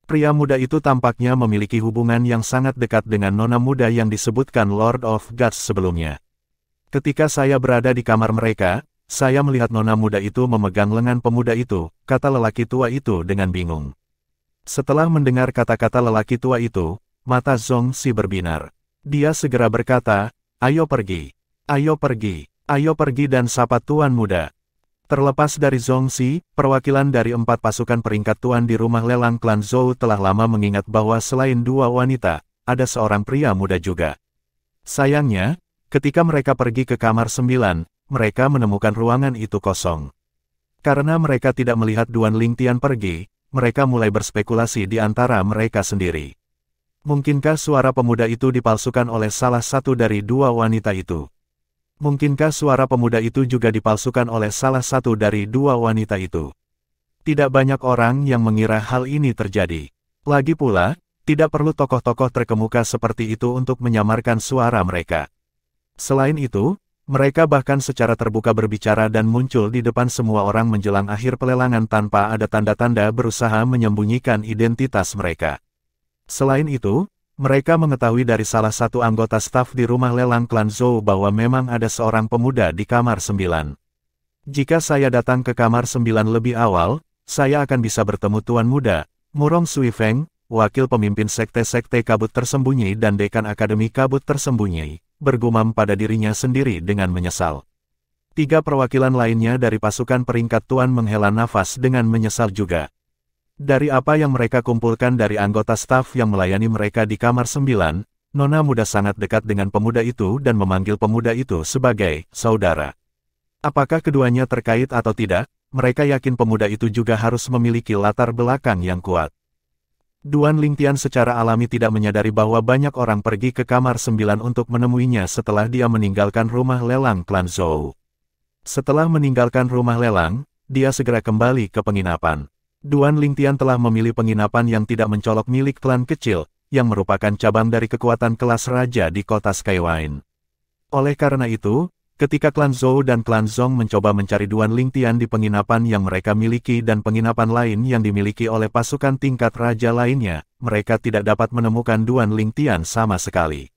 Pria muda itu tampaknya memiliki hubungan yang sangat dekat dengan nona muda yang disebutkan Lord of Gods sebelumnya. Ketika saya berada di kamar mereka, saya melihat nona muda itu memegang lengan pemuda itu, kata lelaki tua itu dengan bingung. Setelah mendengar kata-kata lelaki tua itu, mata Zongzi berbinar. Dia segera berkata, ayo pergi, ayo pergi, ayo pergi dan sapa Tuan Muda. Terlepas dari Zongzi, perwakilan dari 4 pasukan peringkat tuan di rumah lelang klan Zhou telah lama mengingat bahwa selain 2 wanita, ada seorang pria muda juga. Sayangnya, ketika mereka pergi ke kamar 9, mereka menemukan ruangan itu kosong. Karena mereka tidak melihat Duan Lingtian pergi, mereka mulai berspekulasi di antara mereka sendiri. Mungkinkah suara pemuda itu dipalsukan oleh salah satu dari 2 wanita itu? Mungkinkah suara pemuda itu juga dipalsukan oleh salah satu dari 2 wanita itu? Tidak banyak orang yang mengira hal ini terjadi. Lagi pula, tidak perlu tokoh-tokoh terkemuka seperti itu untuk menyamarkan suara mereka. Selain itu, mereka bahkan secara terbuka berbicara dan muncul di depan semua orang menjelang akhir pelelangan tanpa ada tanda-tanda berusaha menyembunyikan identitas mereka. Selain itu, mereka mengetahui dari salah satu anggota staf di rumah lelang klan Zhou bahwa memang ada seorang pemuda di kamar 9. Jika saya datang ke kamar 9 lebih awal, saya akan bisa bertemu Tuan Muda, Murong Sui Feng, wakil pemimpin sekte-sekte kabut tersembunyi dan dekan Akademi Kabut Tersembunyi, bergumam pada dirinya sendiri dengan menyesal. 3 perwakilan lainnya dari pasukan peringkat tuan menghela nafas dengan menyesal juga. Dari apa yang mereka kumpulkan dari anggota staf yang melayani mereka di kamar 9, nona muda sangat dekat dengan pemuda itu dan memanggil pemuda itu sebagai saudara. Apakah keduanya terkait atau tidak, mereka yakin pemuda itu juga harus memiliki latar belakang yang kuat. Duan Lingtian secara alami tidak menyadari bahwa banyak orang pergi ke kamar 9 untuk menemuinya setelah dia meninggalkan rumah lelang klan Zhou. Setelah meninggalkan rumah lelang, dia segera kembali ke penginapan. Duan Lingtian telah memilih penginapan yang tidak mencolok milik klan kecil, yang merupakan cabang dari kekuatan kelas raja di kota Skywine. Oleh karena itu, ketika klan Zhou dan klan Zong mencoba mencari Duan Lingtian di penginapan yang mereka miliki dan penginapan lain yang dimiliki oleh pasukan tingkat raja lainnya, mereka tidak dapat menemukan Duan Lingtian sama sekali.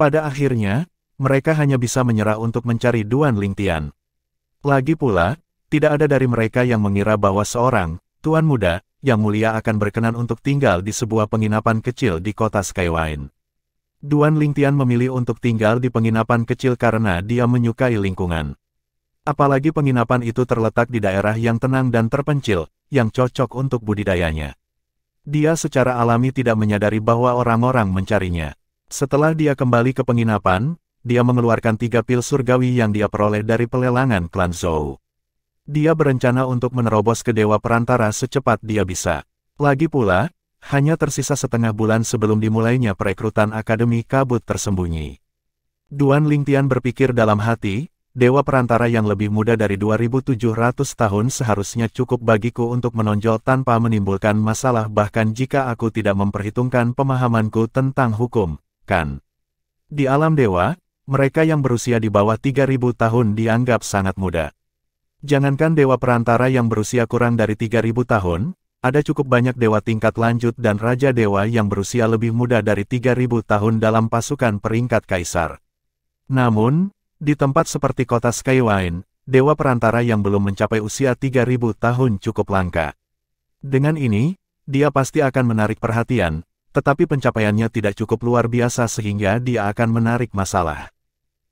Pada akhirnya, mereka hanya bisa menyerah untuk mencari Duan Lingtian. Lagi pula, tidak ada dari mereka yang mengira bahwa seorang Tuan Muda yang mulia akan berkenan untuk tinggal di sebuah penginapan kecil di kota Skywine. Duan Lingtian memilih untuk tinggal di penginapan kecil karena dia menyukai lingkungan. Apalagi penginapan itu terletak di daerah yang tenang dan terpencil, yang cocok untuk budidayanya. Dia secara alami tidak menyadari bahwa orang-orang mencarinya. Setelah dia kembali ke penginapan, dia mengeluarkan 3 pil surgawi yang dia peroleh dari pelelangan klan Zhou. Dia berencana untuk menerobos ke Dewa Perantara secepat dia bisa. Lagi pula, hanya tersisa setengah bulan sebelum dimulainya perekrutan Akademi Kabut Tersembunyi. Duan Lingtian berpikir dalam hati, Dewa Perantara yang lebih muda dari 2700 tahun seharusnya cukup bagiku untuk menonjol tanpa menimbulkan masalah bahkan jika aku tidak memperhitungkan pemahamanku tentang hukum, kan? Di alam dewa, mereka yang berusia di bawah 3000 tahun dianggap sangat muda. Jangankan Dewa Perantara yang berusia kurang dari 3000 tahun, ada cukup banyak dewa tingkat lanjut dan raja dewa yang berusia lebih muda dari 3000 tahun dalam pasukan peringkat kaisar. Namun, di tempat seperti kota Skywine, Dewa Perantara yang belum mencapai usia 3000 tahun cukup langka. Dengan ini, dia pasti akan menarik perhatian, tetapi pencapaiannya tidak cukup luar biasa sehingga dia akan menarik masalah.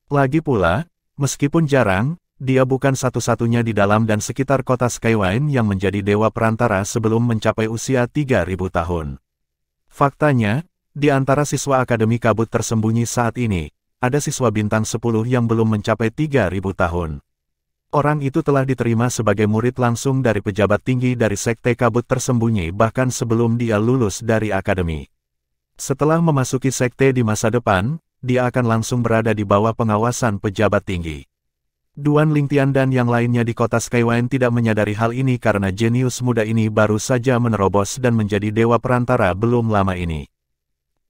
Lagi pula, meskipun jarang, dia bukan satu-satunya di dalam dan sekitar kota Skywine yang menjadi Dewa Perantara sebelum mencapai usia 3000 tahun. Faktanya, Di antara siswa Akademi Kabut Tersembunyi saat ini, ada siswa bintang 10 yang belum mencapai 3.000 tahun. Orang itu telah diterima sebagai murid langsung dari pejabat tinggi dari Sekte Kabut Tersembunyi bahkan sebelum dia lulus dari Akademi. Setelah memasuki sekte di masa depan, dia akan langsung berada di bawah pengawasan pejabat tinggi. Duan Lingtian dan yang lainnya di kota Skywine tidak menyadari hal ini karena jenius muda ini baru saja menerobos dan menjadi dewa perantara belum lama ini.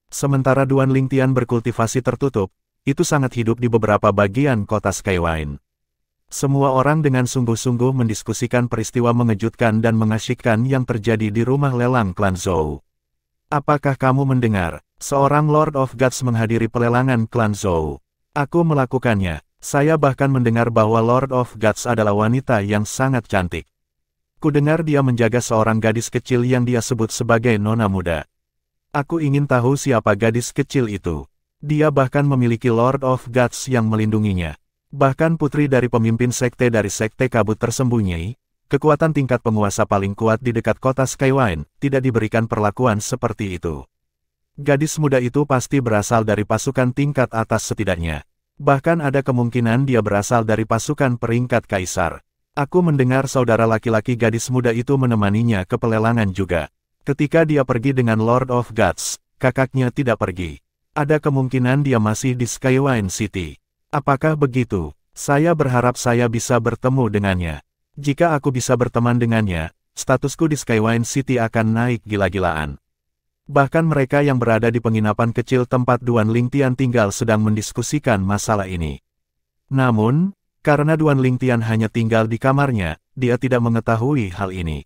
Sementara Duan Lingtian berkultivasi tertutup, itu sangat hidup di beberapa bagian kota Skywine. Semua orang dengan sungguh-sungguh mendiskusikan peristiwa mengejutkan dan mengasyikkan yang terjadi di rumah lelang klan Zhou. Apakah kamu mendengar? Seorang Lord of Gods menghadiri pelelangan klan Zhou. Aku melakukannya. Saya bahkan mendengar bahwa Lord of Gods adalah wanita yang sangat cantik. Kudengar dia menjaga seorang gadis kecil yang dia sebut sebagai nona muda. Aku ingin tahu siapa gadis kecil itu. Dia bahkan memiliki Lord of Gods yang melindunginya. Bahkan putri dari pemimpin sekte dari Sekte Kabut Tersembunyi, kekuatan tingkat penguasa paling kuat di dekat kota Skywine, tidak diberikan perlakuan seperti itu. Gadis muda itu pasti berasal dari pasukan tingkat atas setidaknya. Bahkan ada kemungkinan dia berasal dari pasukan peringkat kaisar. Aku mendengar saudara laki-laki gadis muda itu menemaninya ke pelelangan juga. Ketika dia pergi dengan Lord of Gods, kakaknya tidak pergi. Ada kemungkinan dia masih di Skywine City. Apakah begitu? Saya berharap saya bisa bertemu dengannya. Jika aku bisa berteman dengannya, statusku di Skywine City akan naik gila-gilaan. Bahkan mereka yang berada di penginapan kecil tempat Duan Lingtian tinggal sedang mendiskusikan masalah ini. Namun, karena Duan Lingtian hanya tinggal di kamarnya, dia tidak mengetahui hal ini.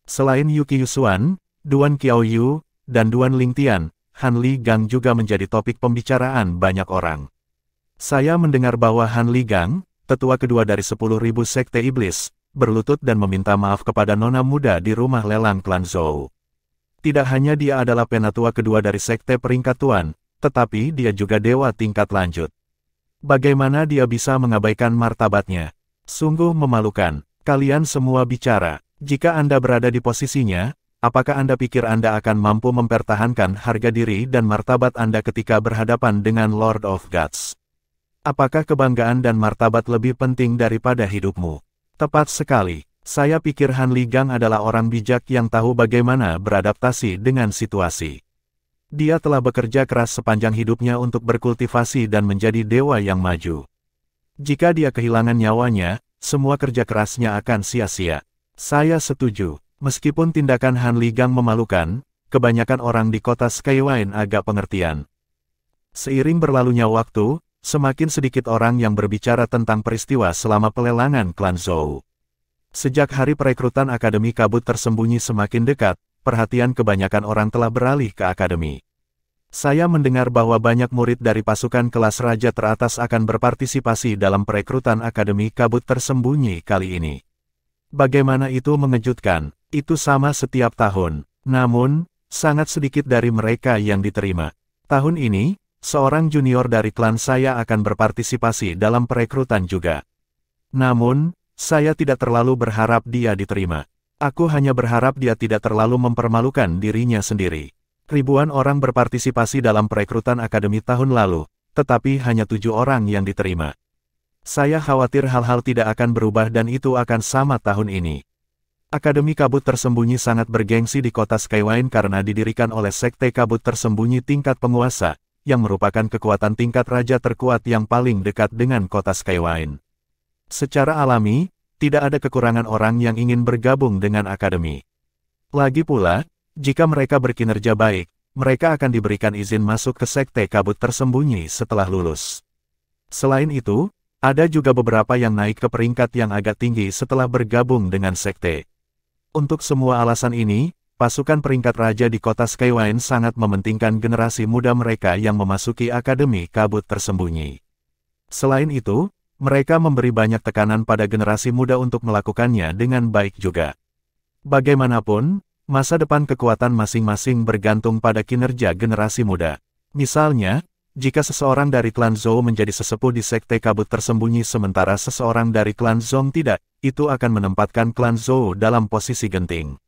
Selain Yuki Yusuan, Duan Qiaoyu, dan Duan Lingtian, Han Ligang juga menjadi topik pembicaraan banyak orang. Saya mendengar bahwa Han Ligang, tetua kedua dari 10.000 sekte iblis, berlutut dan meminta maaf kepada nona muda di rumah lelang klan Zhou. Tidak hanya dia adalah penatua kedua dari sekte peringkat tuan, tetapi dia juga dewa tingkat lanjut. Bagaimana dia bisa mengabaikan martabatnya? Sungguh memalukan. Kalian semua bicara. Jika Anda berada di posisinya, apakah Anda pikir Anda akan mampu mempertahankan harga diri dan martabat Anda ketika berhadapan dengan Lord of Gods? Apakah kebanggaan dan martabat lebih penting daripada hidupmu? Tepat sekali. Saya pikir Han Ligang adalah orang bijak yang tahu bagaimana beradaptasi dengan situasi. Dia telah bekerja keras sepanjang hidupnya untuk berkultivasi dan menjadi dewa yang maju. Jika dia kehilangan nyawanya, semua kerja kerasnya akan sia-sia. Saya setuju. Meskipun tindakan Han Ligang memalukan, kebanyakan orang di kota Skywine agak pengertian. Seiring berlalunya waktu, semakin sedikit orang yang berbicara tentang peristiwa selama pelelangan klan Zhou. Sejak hari perekrutan Akademi Kabut Tersembunyi semakin dekat, perhatian kebanyakan orang telah beralih ke Akademi. Saya mendengar bahwa banyak murid dari pasukan kelas raja teratas akan berpartisipasi dalam perekrutan Akademi Kabut Tersembunyi kali ini. Bagaimana itu mengejutkan? Itu sama setiap tahun. Namun, sangat sedikit dari mereka yang diterima. Tahun ini, seorang junior dari klan saya akan berpartisipasi dalam perekrutan juga. Namun, saya tidak terlalu berharap dia diterima. Aku hanya berharap dia tidak terlalu mempermalukan dirinya sendiri. Ribuan orang berpartisipasi dalam perekrutan akademi tahun lalu, tetapi hanya 7 orang yang diterima. Saya khawatir hal-hal tidak akan berubah dan itu akan sama tahun ini. Akademi Kabut Tersembunyi sangat bergengsi di kota Skywine karena didirikan oleh Sekte Kabut Tersembunyi tingkat penguasa, yang merupakan kekuatan tingkat raja terkuat yang paling dekat dengan kota Skywine. Secara alami, tidak ada kekurangan orang yang ingin bergabung dengan akademi. Lagi pula, jika mereka berkinerja baik, mereka akan diberikan izin masuk ke Sekte Kabut Tersembunyi setelah lulus. Selain itu, ada juga beberapa yang naik ke peringkat yang agak tinggi setelah bergabung dengan sekte. Untuk semua alasan ini, pasukan peringkat raja di kota Skywine sangat mementingkan generasi muda mereka yang memasuki Akademi Kabut Tersembunyi. Selain itu, mereka memberi banyak tekanan pada generasi muda untuk melakukannya dengan baik juga. Bagaimanapun, masa depan kekuatan masing-masing bergantung pada kinerja generasi muda. Misalnya, jika seseorang dari klan Zhou menjadi sesepuh di Sekte Kabut Tersembunyi sementara seseorang dari klan Zhong tidak, itu akan menempatkan klan Zhou dalam posisi genting.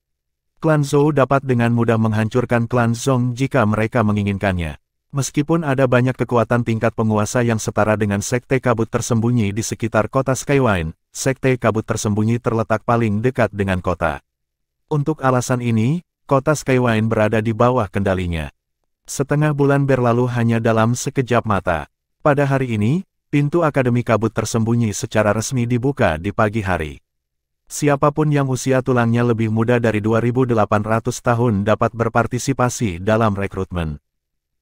Klan Zhou dapat dengan mudah menghancurkan klan Zhong jika mereka menginginkannya. Meskipun ada banyak kekuatan tingkat penguasa yang setara dengan Sekte Kabut Tersembunyi di sekitar kota Skywine, Sekte Kabut Tersembunyi terletak paling dekat dengan kota. Untuk alasan ini, kota Skywine berada di bawah kendalinya. Setengah bulan berlalu hanya dalam sekejap mata. Pada hari ini, pintu Akademi Kabut Tersembunyi secara resmi dibuka di pagi hari. Siapapun yang usia tulangnya lebih muda dari 2.800 tahun dapat berpartisipasi dalam rekrutmen.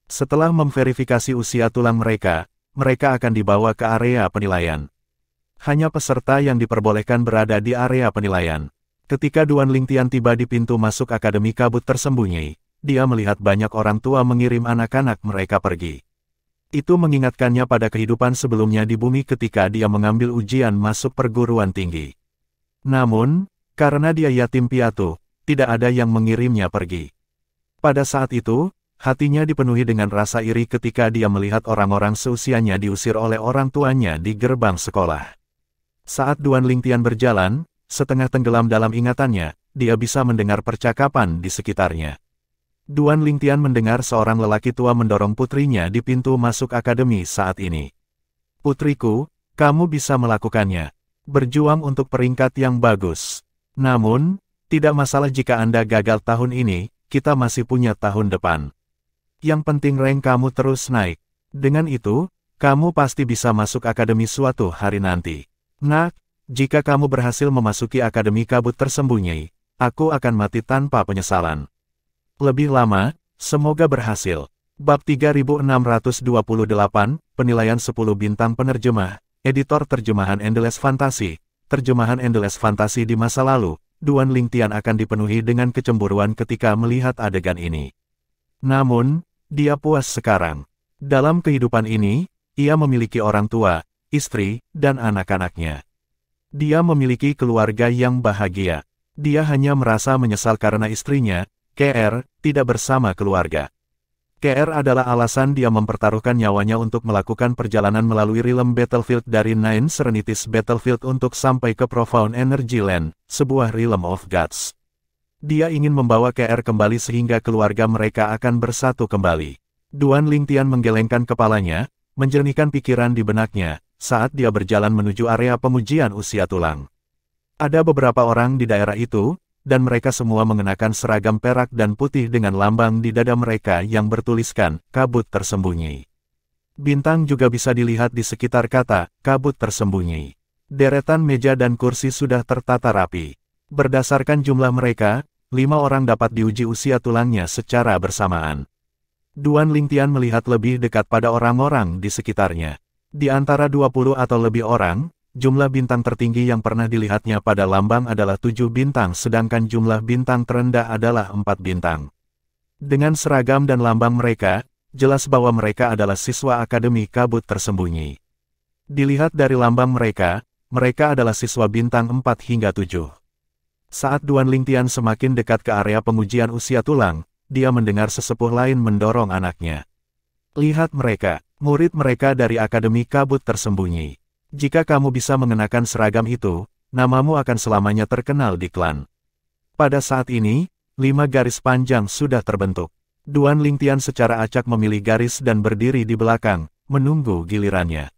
Setelah memverifikasi usia tulang mereka, mereka akan dibawa ke area penilaian. Hanya peserta yang diperbolehkan berada di area penilaian. Ketika Duan Lingtian tiba di pintu masuk Akademi Kabut Tersembunyi, dia melihat banyak orang tua mengirim anak-anak mereka pergi. Itu mengingatkannya pada kehidupan sebelumnya di bumi ketika dia mengambil ujian masuk perguruan tinggi. Namun, karena dia yatim piatu, tidak ada yang mengirimnya pergi. Pada saat itu, hatinya dipenuhi dengan rasa iri ketika dia melihat orang-orang seusianya diusir oleh orang tuanya di gerbang sekolah. Saat Duan Lingtian berjalan, setengah tenggelam dalam ingatannya, dia bisa mendengar percakapan di sekitarnya. Duan Lingtian mendengar seorang lelaki tua mendorong putrinya di pintu masuk akademi saat ini. "Putriku, kamu bisa melakukannya. Berjuang untuk peringkat yang bagus. Namun, tidak masalah jika Anda gagal tahun ini, kita masih punya tahun depan. Yang penting rank kamu terus naik. Dengan itu, kamu pasti bisa masuk akademi suatu hari nanti. Nak, jika kamu berhasil memasuki Akademi Kabut Tersembunyi, aku akan mati tanpa penyesalan. Lebih lama, semoga berhasil." Bab 3628, Penilaian 10 Bintang Penerjemah, Editor Terjemahan Endless Fantasy. Terjemahan Endless Fantasy di masa lalu, Duan Lingtian akan dipenuhi dengan kecemburuan ketika melihat adegan ini. Namun, dia puas sekarang. Dalam kehidupan ini, ia memiliki orang tua, istri, dan anak-anaknya. Dia memiliki keluarga yang bahagia. Dia hanya merasa menyesal karena istrinya, KR, tidak bersama keluarga. KR adalah alasan dia mempertaruhkan nyawanya untuk melakukan perjalanan melalui Realm Battlefield dari Nine Serenities Battlefield untuk sampai ke Profound Energy Land, sebuah Realm of Gods. Dia ingin membawa KR kembali sehingga keluarga mereka akan bersatu kembali. Duan Lingtian menggelengkan kepalanya, menjernihkan pikiran di benaknya, saat dia berjalan menuju area pengujian usia tulang. Ada beberapa orang di daerah itu, dan mereka semua mengenakan seragam perak dan putih dengan lambang di dada mereka yang bertuliskan, Kabut Tersembunyi. Bintang juga bisa dilihat di sekitar kata, Kabut Tersembunyi. Deretan meja dan kursi sudah tertata rapi. Berdasarkan jumlah mereka, 5 orang dapat diuji usia tulangnya secara bersamaan. Duan Lingtian melihat lebih dekat pada orang-orang di sekitarnya. Di antara 20 atau lebih orang, jumlah bintang tertinggi yang pernah dilihatnya pada lambang adalah 7 bintang sedangkan jumlah bintang terendah adalah 4 bintang. Dengan seragam dan lambang mereka, jelas bahwa mereka adalah siswa Akademi Kabut Tersembunyi. Dilihat dari lambang mereka, mereka adalah siswa bintang 4 hingga 7. Saat Duan Lingtian semakin dekat ke area pengujian usia tulang, dia mendengar sesepuh lain mendorong anaknya. "Lihat mereka, murid mereka dari Akademi Kabut Tersembunyi. Jika kamu bisa mengenakan seragam itu, namamu akan selamanya terkenal di klan." Pada saat ini, 5 garis panjang sudah terbentuk. Duan Lingtian secara acak memilih garis dan berdiri di belakang, menunggu gilirannya.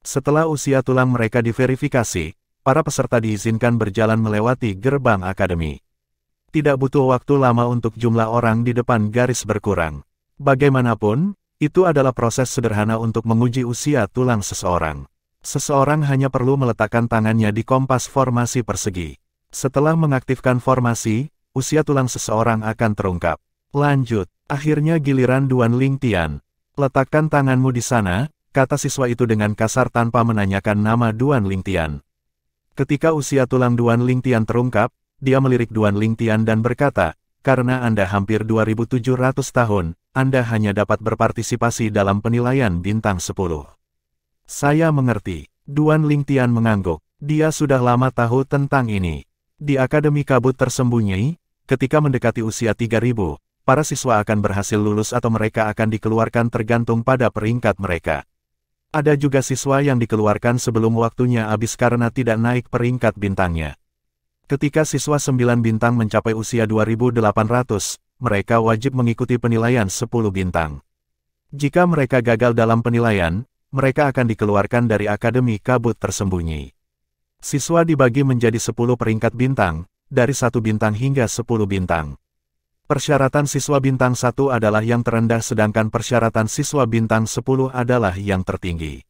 Setelah usia tulang mereka diverifikasi, para peserta diizinkan berjalan melewati gerbang akademi. Tidak butuh waktu lama untuk jumlah orang di depan garis berkurang. Bagaimanapun, itu adalah proses sederhana untuk menguji usia tulang seseorang. Seseorang hanya perlu meletakkan tangannya di kompas formasi persegi. Setelah mengaktifkan formasi, usia tulang seseorang akan terungkap. "Lanjut." Akhirnya giliran Duan Lingtian. "Letakkan tanganmu di sana," kata siswa itu dengan kasar tanpa menanyakan nama Duan Lingtian. Ketika usia tulang Duan Lingtian terungkap, dia melirik Duan Lingtian dan berkata, "Karena Anda hampir 2700 tahun, Anda hanya dapat berpartisipasi dalam penilaian bintang 10. "Saya mengerti." Duan Lingtian mengangguk. Dia sudah lama tahu tentang ini. Di Akademi Kabut Tersembunyi, ketika mendekati usia 3000, para siswa akan berhasil lulus atau mereka akan dikeluarkan tergantung pada peringkat mereka. Ada juga siswa yang dikeluarkan sebelum waktunya habis karena tidak naik peringkat bintangnya. Ketika siswa 9 bintang mencapai usia 2800, mereka wajib mengikuti penilaian 10 bintang. Jika mereka gagal dalam penilaian, mereka akan dikeluarkan dari Akademi Kabut Tersembunyi. Siswa dibagi menjadi 10 peringkat bintang, dari 1 bintang hingga 10 bintang. Persyaratan siswa bintang 1 adalah yang terendah sedangkan persyaratan siswa bintang 10 adalah yang tertinggi.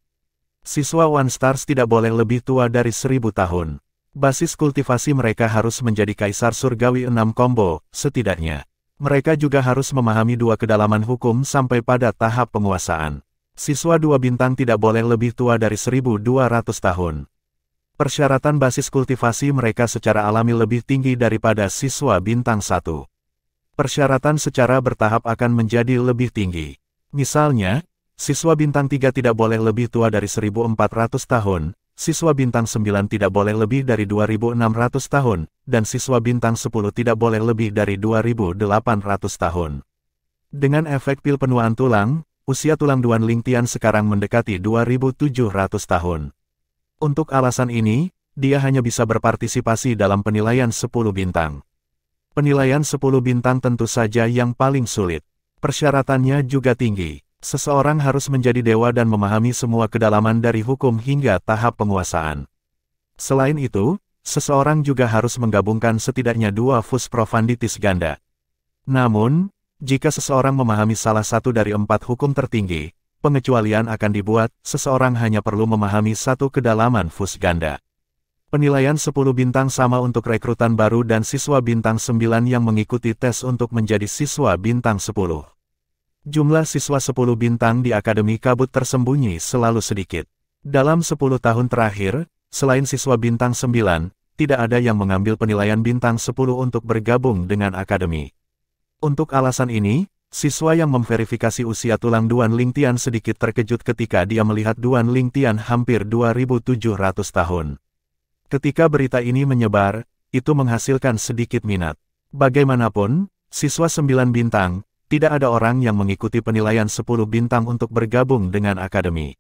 Siswa One Stars tidak boleh lebih tua dari 1000 tahun. Basis kultivasi mereka harus menjadi kaisar surgawi 6 combo, setidaknya. Mereka juga harus memahami 2 kedalaman hukum sampai pada tahap penguasaan. Siswa 2 bintang tidak boleh lebih tua dari 1200 tahun. Persyaratan basis kultivasi mereka secara alami lebih tinggi daripada siswa bintang 1. Persyaratan secara bertahap akan menjadi lebih tinggi. Misalnya, siswa bintang 3 tidak boleh lebih tua dari 1400 tahun, siswa bintang 9 tidak boleh lebih dari 2600 tahun, dan siswa bintang 10 tidak boleh lebih dari 2800 tahun. Dengan efek pil penuaan tulang, usia tulang Duan Lingtian sekarang mendekati 2700 tahun. Untuk alasan ini, dia hanya bisa berpartisipasi dalam penilaian 10 bintang. Penilaian 10 bintang tentu saja yang paling sulit. Persyaratannya juga tinggi. Seseorang harus menjadi dewa dan memahami semua kedalaman dari hukum hingga tahap penguasaan. Selain itu, seseorang juga harus menggabungkan setidaknya 2 fus profunditis ganda. Namun, jika seseorang memahami salah satu dari 4 hukum tertinggi, pengecualian akan dibuat, seseorang hanya perlu memahami 1 kedalaman fus ganda. Penilaian 10 bintang sama untuk rekrutan baru dan siswa bintang 9 yang mengikuti tes untuk menjadi siswa bintang 10. Jumlah siswa 10 bintang di Akademi Kabut Tersembunyi selalu sedikit. Dalam 10 tahun terakhir, selain siswa bintang 9, tidak ada yang mengambil penilaian bintang 10 untuk bergabung dengan Akademi. Untuk alasan ini, siswa yang memverifikasi usia tulang Duan Lingtian sedikit terkejut ketika dia melihat Duan Lingtian hampir 2700 tahun. Ketika berita ini menyebar, itu menghasilkan sedikit minat. Bagaimanapun, siswa 9 bintang, tidak ada orang yang mengikuti penilaian 10 bintang untuk bergabung dengan Akademi.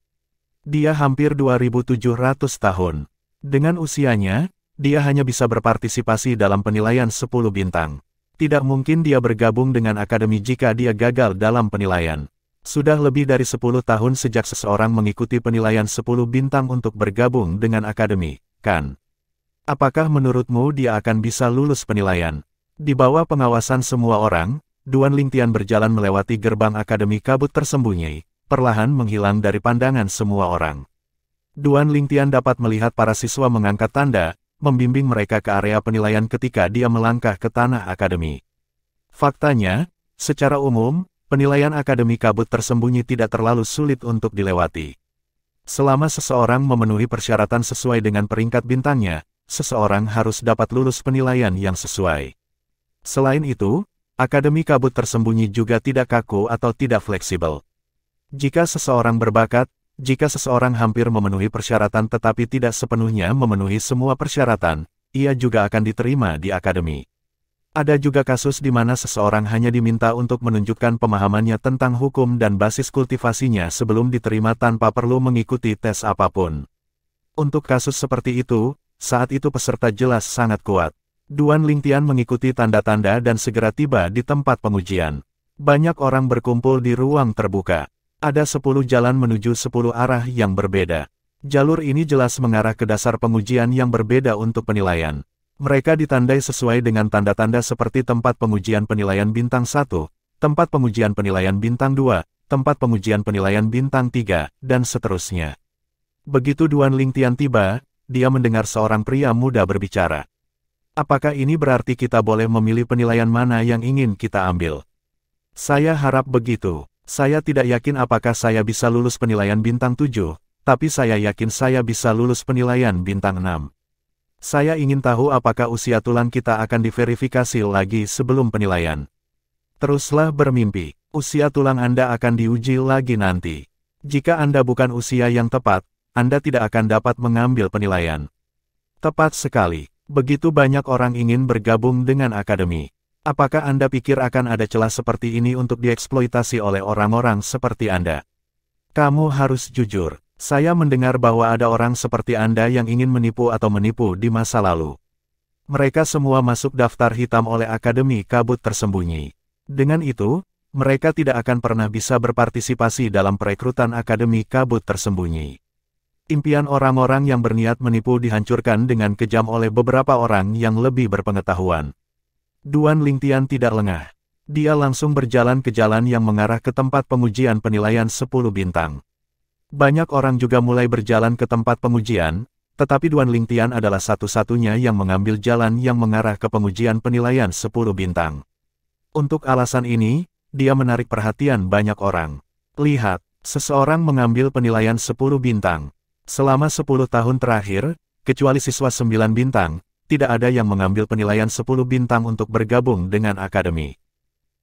Dia hampir 2700 tahun. Dengan usianya, dia hanya bisa berpartisipasi dalam penilaian 10 bintang. Tidak mungkin dia bergabung dengan Akademi jika dia gagal dalam penilaian. Sudah lebih dari 10 tahun sejak seseorang mengikuti penilaian 10 bintang untuk bergabung dengan Akademi, kan? Apakah menurutmu dia akan bisa lulus penilaian? Di bawah pengawasan semua orang, Duan Lingtian berjalan melewati gerbang Akademi Kabut Tersembunyi, perlahan menghilang dari pandangan semua orang. Duan Lingtian dapat melihat para siswa mengangkat tanda, membimbing mereka ke area penilaian ketika dia melangkah ke tanah Akademi. Faktanya, secara umum, penilaian Akademi Kabut Tersembunyi tidak terlalu sulit untuk dilewati. Selama seseorang memenuhi persyaratan sesuai dengan peringkat bintangnya, seseorang harus dapat lulus penilaian yang sesuai. Selain itu, Akademi Kabut Tersembunyi juga tidak kaku atau tidak fleksibel. Jika seseorang berbakat, jika seseorang hampir memenuhi persyaratan tetapi tidak sepenuhnya memenuhi semua persyaratan, ia juga akan diterima di Akademi. Ada juga kasus di mana seseorang hanya diminta untuk menunjukkan pemahamannya tentang hukum dan basis kultivasinya sebelum diterima tanpa perlu mengikuti tes apapun. Untuk kasus seperti itu, saat itu peserta jelas sangat kuat. Duan Lingtian mengikuti tanda-tanda dan segera tiba di tempat pengujian. Banyak orang berkumpul di ruang terbuka. Ada 10 jalan menuju 10 arah yang berbeda. Jalur ini jelas mengarah ke dasar pengujian yang berbeda untuk penilaian. Mereka ditandai sesuai dengan tanda-tanda seperti tempat pengujian penilaian bintang 1, tempat pengujian penilaian bintang 2, tempat pengujian penilaian bintang 3, dan seterusnya. Begitu Duan Lingtian tiba, dia mendengar seorang pria muda berbicara. Apakah ini berarti kita boleh memilih penilaian mana yang ingin kita ambil? Saya harap begitu. Saya tidak yakin apakah saya bisa lulus penilaian bintang 7, tapi saya yakin saya bisa lulus penilaian bintang 6. Saya ingin tahu apakah usia tulang kita akan diverifikasi lagi sebelum penilaian. Teruslah bermimpi, usia tulang Anda akan diuji lagi nanti. Jika Anda bukan usia yang tepat, Anda tidak akan dapat mengambil penilaian. Tepat sekali, begitu banyak orang ingin bergabung dengan Akademi. Apakah Anda pikir akan ada celah seperti ini untuk dieksploitasi oleh orang-orang seperti Anda? Kamu harus jujur. Saya mendengar bahwa ada orang seperti Anda yang ingin menipu atau menipu di masa lalu. Mereka semua masuk daftar hitam oleh Akademi Kabut Tersembunyi. Dengan itu, mereka tidak akan pernah bisa berpartisipasi dalam perekrutan Akademi Kabut Tersembunyi. Impian orang-orang yang berniat menipu dihancurkan dengan kejam oleh beberapa orang yang lebih berpengetahuan. Duan Lingtian tidak lengah. Dia langsung berjalan ke jalan yang mengarah ke tempat pengujian penilaian 10 bintang. Banyak orang juga mulai berjalan ke tempat pengujian, tetapi Duan Lingtian adalah satu-satunya yang mengambil jalan yang mengarah ke pengujian penilaian 10 bintang. Untuk alasan ini, dia menarik perhatian banyak orang. Lihat, seseorang mengambil penilaian 10 bintang. Selama 10 tahun terakhir, kecuali siswa 9 bintang, tidak ada yang mengambil penilaian 10 bintang untuk bergabung dengan akademi.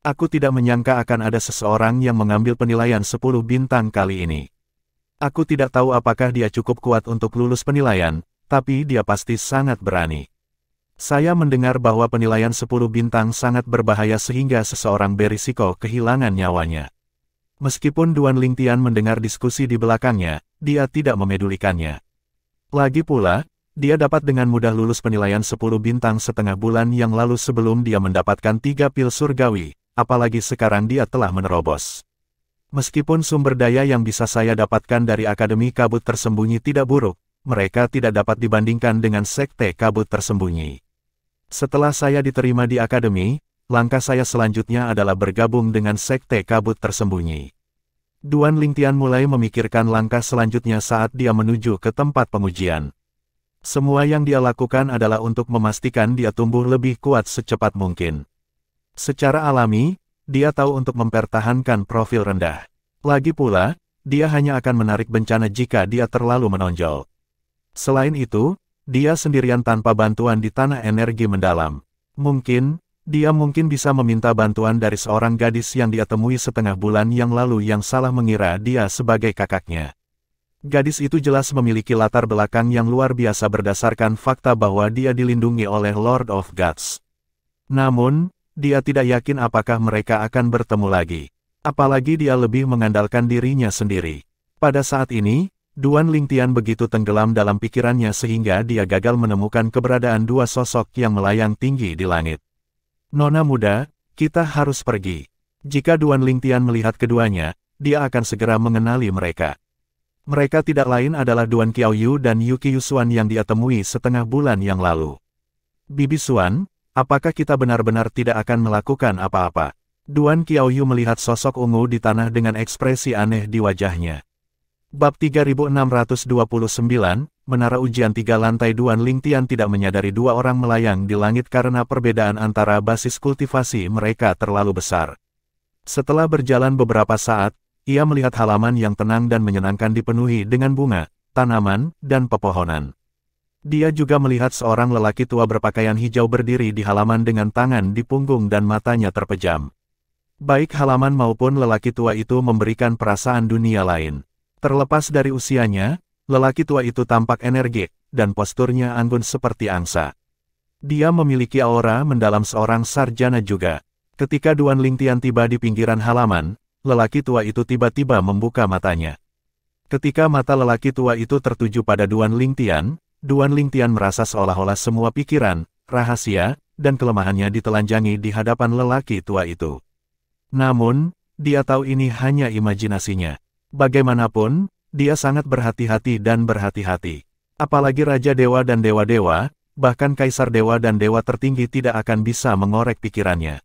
Aku tidak menyangka akan ada seseorang yang mengambil penilaian 10 bintang kali ini. Aku tidak tahu apakah dia cukup kuat untuk lulus penilaian, tapi dia pasti sangat berani. Saya mendengar bahwa penilaian 10 bintang sangat berbahaya sehingga seseorang berisiko kehilangan nyawanya. Meskipun Duan Lingtian mendengar diskusi di belakangnya, dia tidak memedulikannya. Lagi pula, dia dapat dengan mudah lulus penilaian 10 bintang setengah bulan yang lalu sebelum dia mendapatkan 3 pil surgawi, apalagi sekarang dia telah menerobos. Meskipun sumber daya yang bisa saya dapatkan dari Akademi Kabut Tersembunyi tidak buruk, mereka tidak dapat dibandingkan dengan Sekte Kabut Tersembunyi. Setelah saya diterima di Akademi, langkah saya selanjutnya adalah bergabung dengan Sekte Kabut Tersembunyi. Duan Lingtian mulai memikirkan langkah selanjutnya saat dia menuju ke tempat pengujian. Semua yang dia lakukan adalah untuk memastikan dia tumbuh lebih kuat secepat mungkin. Secara alami, dia tahu untuk mempertahankan profil rendah. Lagi pula, dia hanya akan menarik bencana jika dia terlalu menonjol. Selain itu, dia sendirian tanpa bantuan di tanah energi mendalam. Dia mungkin bisa meminta bantuan dari seorang gadis yang dia temui setengah bulan yang lalu yang salah mengira dia sebagai kakaknya. Gadis itu jelas memiliki latar belakang yang luar biasa berdasarkan fakta bahwa dia dilindungi oleh Lord of Gods. Namun, dia tidak yakin apakah mereka akan bertemu lagi. Apalagi dia lebih mengandalkan dirinya sendiri. Pada saat ini, Duan Lingtian begitu tenggelam dalam pikirannya sehingga dia gagal menemukan keberadaan dua sosok yang melayang tinggi di langit. Nona muda, kita harus pergi. Jika Duan Lingtian melihat keduanya, dia akan segera mengenali mereka. Mereka tidak lain adalah Duan Qiaoyu dan Yuki Yusuan yang dia temui setengah bulan yang lalu. Bibi Suan, apakah kita benar-benar tidak akan melakukan apa-apa? Duan Qiaoyu melihat sosok ungu di tanah dengan ekspresi aneh di wajahnya. Bab 3629, Menara Ujian 3 lantai. Duan Lingtian tidak menyadari dua orang melayang di langit karena perbedaan antara basis kultivasi mereka terlalu besar. Setelah berjalan beberapa saat, ia melihat halaman yang tenang dan menyenangkan dipenuhi dengan bunga, tanaman, dan pepohonan. Dia juga melihat seorang lelaki tua berpakaian hijau berdiri di halaman dengan tangan di punggung dan matanya terpejam. Baik halaman maupun lelaki tua itu memberikan perasaan dunia lain. Terlepas dari usianya, lelaki tua itu tampak energik, dan posturnya anggun seperti angsa. Dia memiliki aura mendalam seorang sarjana juga. Ketika Duan Lingtian tiba di pinggiran halaman, lelaki tua itu tiba-tiba membuka matanya. Ketika mata lelaki tua itu tertuju pada Duan Lingtian merasa seolah-olah semua pikiran, rahasia, dan kelemahannya ditelanjangi di hadapan lelaki tua itu. Namun, dia tahu ini hanya imajinasinya. Bagaimanapun, dia sangat berhati-hati dan berhati-hati. Apalagi Raja Dewa dan Dewa-Dewa, bahkan Kaisar Dewa dan Dewa tertinggi tidak akan bisa mengorek pikirannya.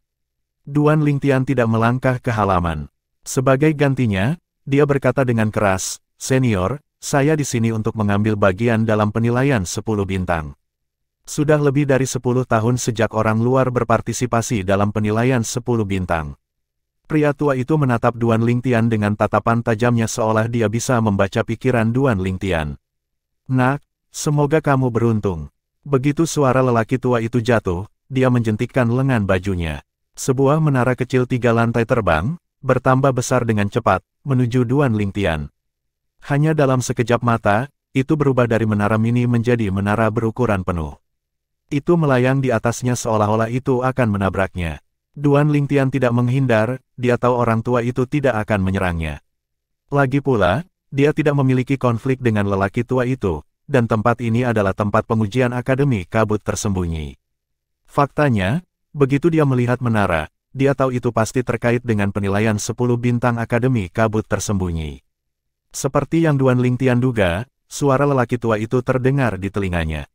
Duan Lingtian tidak melangkah ke halaman. Sebagai gantinya, dia berkata dengan keras, "Senior, saya di sini untuk mengambil bagian dalam penilaian 10 bintang. Sudah lebih dari 10 tahun sejak orang luar berpartisipasi dalam penilaian 10 bintang." Pria tua itu menatap Duan Lingtian dengan tatapan tajamnya seolah dia bisa membaca pikiran Duan Lingtian. "Nak, semoga kamu beruntung." Begitu suara lelaki tua itu jatuh, dia menjentikkan lengan bajunya. Sebuah menara kecil 3 lantai terbang, bertambah besar dengan cepat, menuju Duan Lingtian. Hanya dalam sekejap mata, itu berubah dari menara mini menjadi menara berukuran penuh. Itu melayang di atasnya seolah-olah itu akan menabraknya. Duan Lingtian tidak menghindar, dia tahu orang tua itu tidak akan menyerangnya. Lagi pula, dia tidak memiliki konflik dengan lelaki tua itu, dan tempat ini adalah tempat pengujian Akademi Kabut Tersembunyi. Faktanya, begitu dia melihat menara, dia tahu itu pasti terkait dengan penilaian 10 bintang Akademi Kabut Tersembunyi. Seperti yang Duan Lingtian duga, suara lelaki tua itu terdengar di telinganya.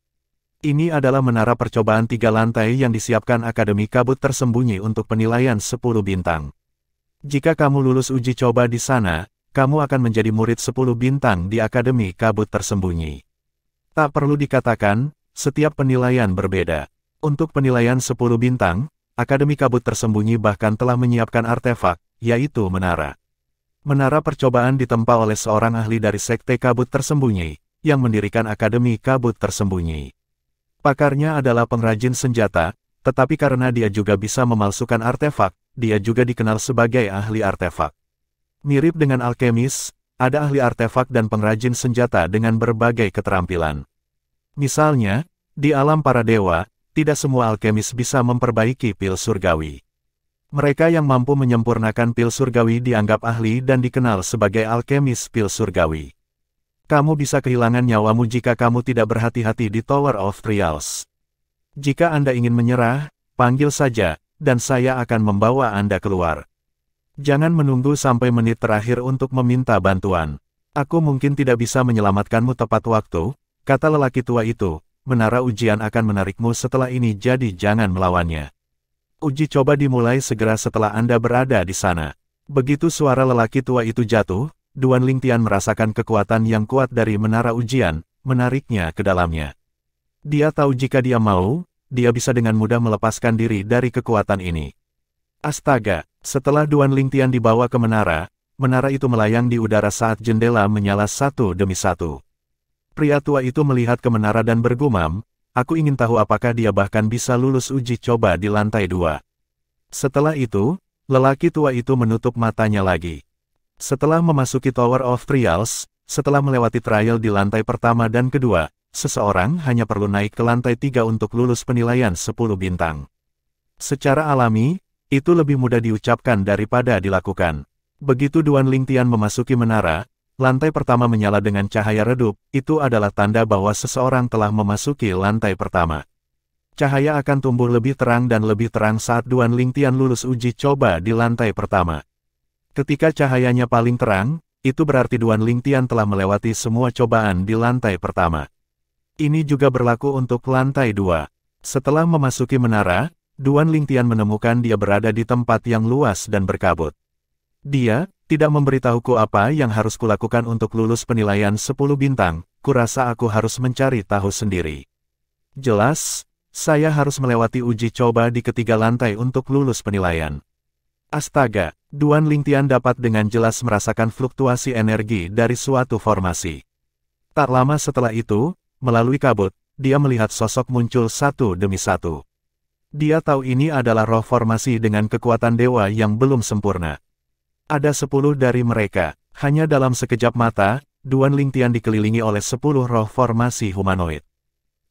Ini adalah menara percobaan 3 lantai yang disiapkan Akademi Kabut Tersembunyi untuk penilaian 10 bintang. Jika kamu lulus uji coba di sana, kamu akan menjadi murid 10 bintang di Akademi Kabut Tersembunyi. Tak perlu dikatakan, setiap penilaian berbeda. Untuk penilaian 10 bintang, Akademi Kabut Tersembunyi bahkan telah menyiapkan artefak, yaitu menara. Menara percobaan ditempa oleh seorang ahli dari Sekte Kabut Tersembunyi, yang mendirikan Akademi Kabut Tersembunyi. Pakarnya adalah pengrajin senjata, tetapi karena dia juga bisa memalsukan artefak, dia juga dikenal sebagai ahli artefak. Mirip dengan alkemis, ada ahli artefak dan pengrajin senjata dengan berbagai keterampilan. Misalnya, di alam para dewa, tidak semua alkemis bisa memperbaiki pil surgawi. Mereka yang mampu menyempurnakan pil surgawi dianggap ahli dan dikenal sebagai alkemis pil surgawi. Kamu bisa kehilangan nyawamu jika kamu tidak berhati-hati di Tower of Trials. Jika Anda ingin menyerah, panggil saja, dan saya akan membawa Anda keluar. Jangan menunggu sampai menit terakhir untuk meminta bantuan. Aku mungkin tidak bisa menyelamatkanmu tepat waktu, kata lelaki tua itu. Menara ujian akan menarikmu setelah ini, jadi jangan melawannya. Uji coba dimulai segera setelah Anda berada di sana. Begitu suara lelaki tua itu jatuh, Duan Lingtian merasakan kekuatan yang kuat dari menara ujian, menariknya ke dalamnya. Dia tahu jika dia mau, dia bisa dengan mudah melepaskan diri dari kekuatan ini. Astaga, setelah Duan Lingtian dibawa ke menara, menara itu melayang di udara saat jendela menyala satu demi satu. Pria tua itu melihat ke menara dan bergumam, aku ingin tahu apakah dia bahkan bisa lulus uji coba di lantai 2. Setelah itu, lelaki tua itu menutup matanya lagi. Setelah memasuki Tower of Trials, setelah melewati trial di lantai pertama dan kedua, seseorang hanya perlu naik ke lantai 3 untuk lulus penilaian 10 bintang. Secara alami, itu lebih mudah diucapkan daripada dilakukan. Begitu Duan Lingtian memasuki menara, lantai pertama menyala dengan cahaya redup, itu adalah tanda bahwa seseorang telah memasuki lantai pertama. Cahaya akan tumbuh lebih terang dan lebih terang saat Duan Lingtian lulus uji coba di lantai pertama. Ketika cahayanya paling terang, itu berarti Duan Lingtian telah melewati semua cobaan di lantai pertama. Ini juga berlaku untuk lantai 2. Setelah memasuki menara, Duan Lingtian menemukan dia berada di tempat yang luas dan berkabut. Dia tidak memberitahuku apa yang harus kulakukan untuk lulus penilaian 10 bintang, kurasa aku harus mencari tahu sendiri. Jelas, saya harus melewati uji coba di ketiga lantai untuk lulus penilaian. Astaga, Duan Lingtian dapat dengan jelas merasakan fluktuasi energi dari suatu formasi. Tak lama setelah itu, melalui kabut, dia melihat sosok muncul satu demi satu. Dia tahu ini adalah roh formasi dengan kekuatan dewa yang belum sempurna. Ada 10 dari mereka, hanya dalam sekejap mata, Duan Lingtian dikelilingi oleh 10 roh formasi humanoid.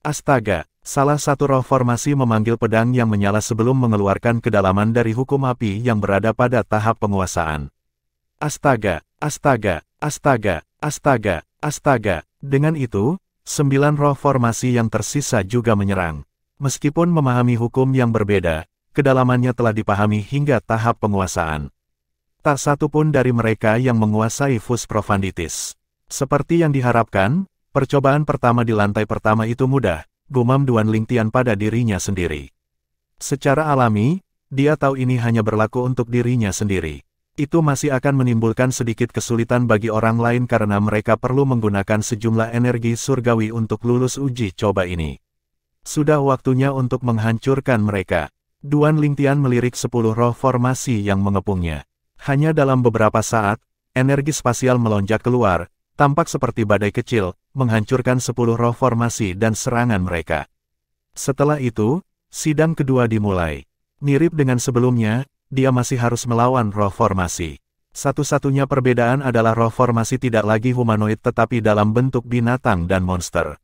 Astaga, salah satu roh formasi memanggil pedang yang menyala sebelum mengeluarkan kedalaman dari hukum api yang berada pada tahap penguasaan. Astaga, astaga, astaga, astaga, astaga. Dengan itu, 9 roh formasi yang tersisa juga menyerang. Meskipun memahami hukum yang berbeda, kedalamannya telah dipahami hingga tahap penguasaan. Tak satu pun dari mereka yang menguasai Fus Profunditis. Seperti yang diharapkan, percobaan pertama di lantai pertama itu mudah, gumam Duan Lingtian pada dirinya sendiri. Secara alami, dia tahu ini hanya berlaku untuk dirinya sendiri. Itu masih akan menimbulkan sedikit kesulitan bagi orang lain karena mereka perlu menggunakan sejumlah energi surgawi untuk lulus uji coba ini. Sudah waktunya untuk menghancurkan mereka. Duan Lingtian melirik 10 roh formasi yang mengepungnya. Hanya dalam beberapa saat, energi spasial melonjak keluar, tampak seperti badai kecil, menghancurkan 10 roh formasi dan serangan mereka. Setelah itu, sidang kedua dimulai. Mirip dengan sebelumnya, dia masih harus melawan roh formasi. Satu-satunya perbedaan adalah roh formasi tidak lagi humanoid tetapi dalam bentuk binatang dan monster.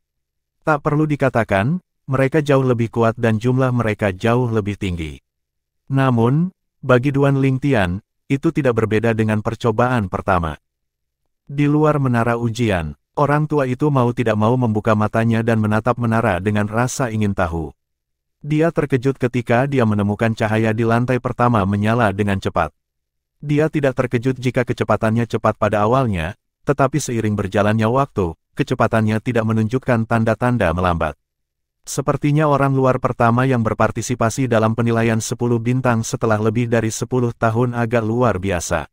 Tak perlu dikatakan, mereka jauh lebih kuat dan jumlah mereka jauh lebih tinggi. Namun, bagi Duan Lingtian, itu tidak berbeda dengan percobaan pertama. Di luar menara ujian, orang tua itu mau tidak mau membuka matanya dan menatap menara dengan rasa ingin tahu. Dia terkejut ketika dia menemukan cahaya di lantai pertama menyala dengan cepat. Dia tidak terkejut jika kecepatannya cepat pada awalnya, tetapi seiring berjalannya waktu, kecepatannya tidak menunjukkan tanda-tanda melambat. Sepertinya orang luar pertama yang berpartisipasi dalam penilaian 10 bintang setelah lebih dari 10 tahun agak luar biasa.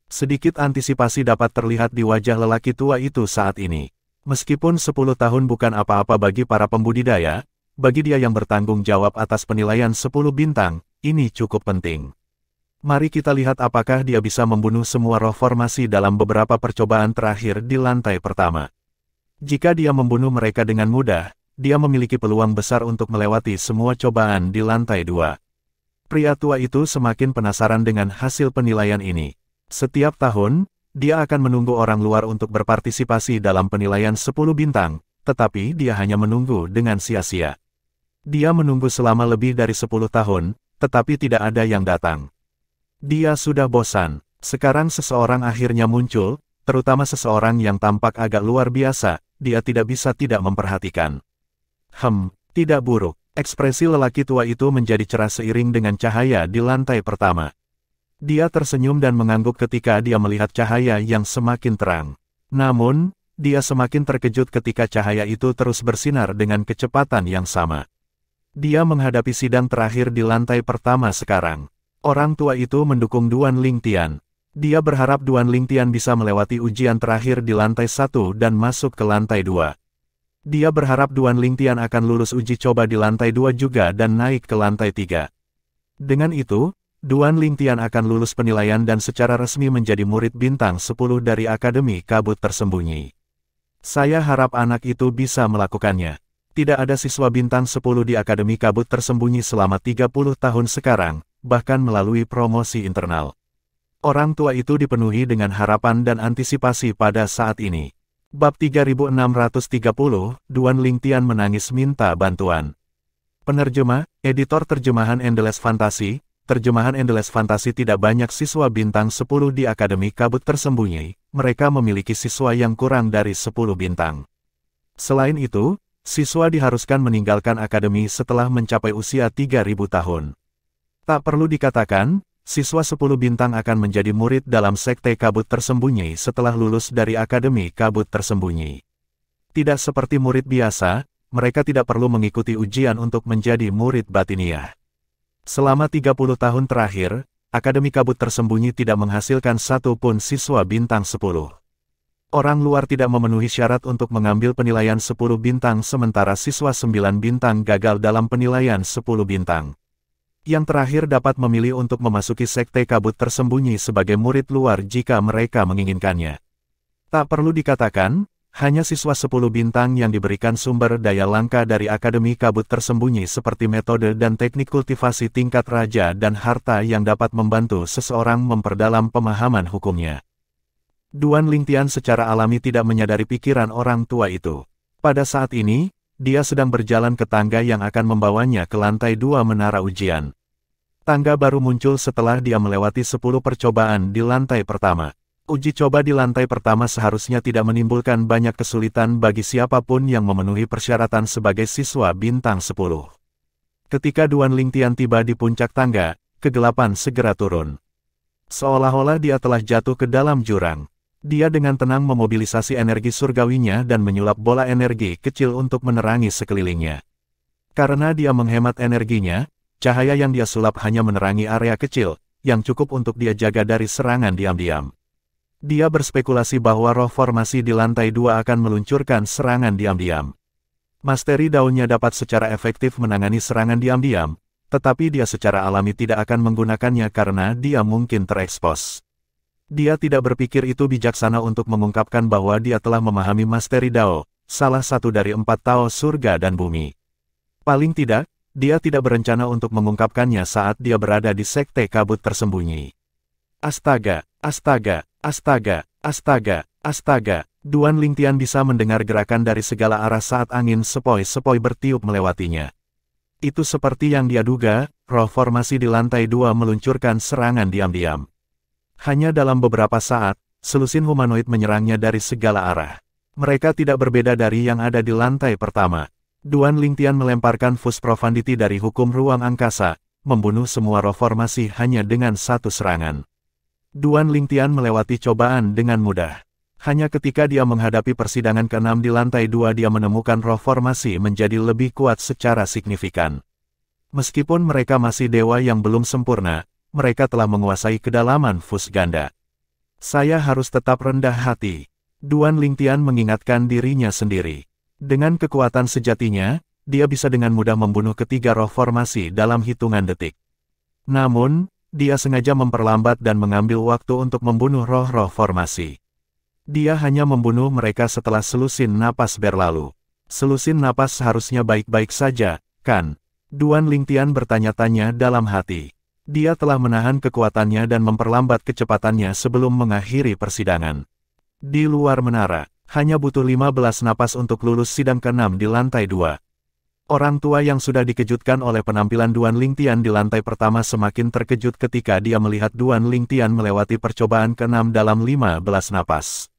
Sedikit antisipasi dapat terlihat di wajah lelaki tua itu saat ini. Meskipun 10 tahun bukan apa-apa bagi para pembudidaya, bagi dia yang bertanggung jawab atas penilaian 10 bintang, ini cukup penting. Mari kita lihat apakah dia bisa membunuh semua roh formasi dalam beberapa percobaan terakhir di lantai pertama. Jika dia membunuh mereka dengan mudah, dia memiliki peluang besar untuk melewati semua cobaan di lantai 2. Pria tua itu semakin penasaran dengan hasil penilaian ini. Setiap tahun, dia akan menunggu orang luar untuk berpartisipasi dalam penilaian 10 bintang, tetapi dia hanya menunggu dengan sia-sia. Dia menunggu selama lebih dari 10 tahun, tetapi tidak ada yang datang. Dia sudah bosan. Sekarang seseorang akhirnya muncul, terutama seseorang yang tampak agak luar biasa, dia tidak bisa tidak memperhatikan. Tidak buruk. Ekspresi lelaki tua itu menjadi cerah seiring dengan cahaya di lantai pertama. Dia tersenyum dan mengangguk ketika dia melihat cahaya yang semakin terang. Namun, dia semakin terkejut ketika cahaya itu terus bersinar dengan kecepatan yang sama. Dia menghadapi sidang terakhir di lantai pertama sekarang. Orang tua itu mendukung Duan Lingtian. Dia berharap Duan Lingtian bisa melewati ujian terakhir di lantai 1 dan masuk ke lantai 2. Dia berharap Duan Lingtian akan lulus uji coba di lantai 2 juga dan naik ke lantai 3. Dengan itu, Duan Lingtian akan lulus penilaian dan secara resmi menjadi murid bintang 10 dari Akademi Kabut Tersembunyi. Saya harap anak itu bisa melakukannya. Tidak ada siswa bintang 10 di Akademi Kabut Tersembunyi selama 30 tahun sekarang, bahkan melalui promosi internal. Orang tua itu dipenuhi dengan harapan dan antisipasi pada saat ini. Bab 3630, Duan Lingtian menangis minta bantuan. Penerjemah, editor terjemahan Endless Fantasy. Terjemahan Endless Fantasy tidak banyak siswa bintang 10 di Akademi Kabut Tersembunyi, mereka memiliki siswa yang kurang dari 10 bintang. Selain itu, siswa diharuskan meninggalkan akademi setelah mencapai usia 3000 tahun. Tak perlu dikatakan, siswa 10 bintang akan menjadi murid dalam Sekte Kabut Tersembunyi setelah lulus dari Akademi Kabut Tersembunyi. Tidak seperti murid biasa, mereka tidak perlu mengikuti ujian untuk menjadi murid batiniah. Selama 30 tahun terakhir, Akademi Kabut Tersembunyi tidak menghasilkan satu pun siswa bintang 10. Orang luar tidak memenuhi syarat untuk mengambil penilaian 10 bintang sementara siswa 9 bintang gagal dalam penilaian 10 bintang. Yang terakhir dapat memilih untuk memasuki Sekte Kabut Tersembunyi sebagai murid luar jika mereka menginginkannya. Tak perlu dikatakan, hanya siswa 10 bintang yang diberikan sumber daya langka dari Akademi Kabut Tersembunyi seperti metode dan teknik kultivasi tingkat raja dan harta yang dapat membantu seseorang memperdalam pemahaman hukumnya. Duan Lingtian secara alami tidak menyadari pikiran orang tua itu. Pada saat ini, dia sedang berjalan ke tangga yang akan membawanya ke lantai 2 menara ujian. Tangga baru muncul setelah dia melewati 10 percobaan di lantai pertama. Uji coba di lantai pertama seharusnya tidak menimbulkan banyak kesulitan bagi siapapun yang memenuhi persyaratan sebagai siswa bintang 10. Ketika Duan Lingtian tiba di puncak tangga, kegelapan segera turun. Seolah-olah dia telah jatuh ke dalam jurang. Dia dengan tenang memobilisasi energi surgawinya dan menyulap bola energi kecil untuk menerangi sekelilingnya. Karena dia menghemat energinya, cahaya yang dia sulap hanya menerangi area kecil, yang cukup untuk dia jaga dari serangan diam-diam. Dia berspekulasi bahwa roh formasi di lantai 2 akan meluncurkan serangan diam-diam. Masteri daunnya dapat secara efektif menangani serangan diam-diam, tetapi dia secara alami tidak akan menggunakannya karena dia mungkin terekspos. Dia tidak berpikir itu bijaksana untuk mengungkapkan bahwa dia telah memahami Masteri Dao, salah satu dari 4 Tao surga dan bumi. Paling tidak, dia tidak berencana untuk mengungkapkannya saat dia berada di Sekte Kabut Tersembunyi. Astaga, astaga, astaga, astaga, astaga. Duan Lingtian bisa mendengar gerakan dari segala arah saat angin sepoi-sepoi bertiup melewatinya. Itu seperti yang dia duga, roh formasi di lantai 2 meluncurkan serangan diam-diam. Hanya dalam beberapa saat, selusin humanoid menyerangnya dari segala arah. Mereka tidak berbeda dari yang ada di lantai pertama. Duan Lingtian melemparkan Fus Profundity dari hukum ruang angkasa, membunuh semua roh formasi hanya dengan satu serangan. Duan Lingtian melewati cobaan dengan mudah. Hanya ketika dia menghadapi persidangan ke-6 di lantai 2 dia menemukan roh formasi menjadi lebih kuat secara signifikan. Meskipun mereka masih dewa yang belum sempurna, mereka telah menguasai kedalaman Fus ganda. Saya harus tetap rendah hati. Duan Lingtian mengingatkan dirinya sendiri. Dengan kekuatan sejatinya, dia bisa dengan mudah membunuh ketiga roh formasi dalam hitungan detik. Namun, dia sengaja memperlambat dan mengambil waktu untuk membunuh roh-roh formasi. Dia hanya membunuh mereka setelah selusin napas berlalu. Selusin napas seharusnya baik-baik saja, kan? Duan Lingtian bertanya-tanya dalam hati. Dia telah menahan kekuatannya dan memperlambat kecepatannya sebelum mengakhiri persidangan. Di luar menara, hanya butuh 15 napas untuk lulus sidang ke-6 di lantai 2. Orang tua yang sudah dikejutkan oleh penampilan Duan Lingtian di lantai pertama semakin terkejut ketika dia melihat Duan Lingtian melewati percobaan ke-6 dalam 15 napas.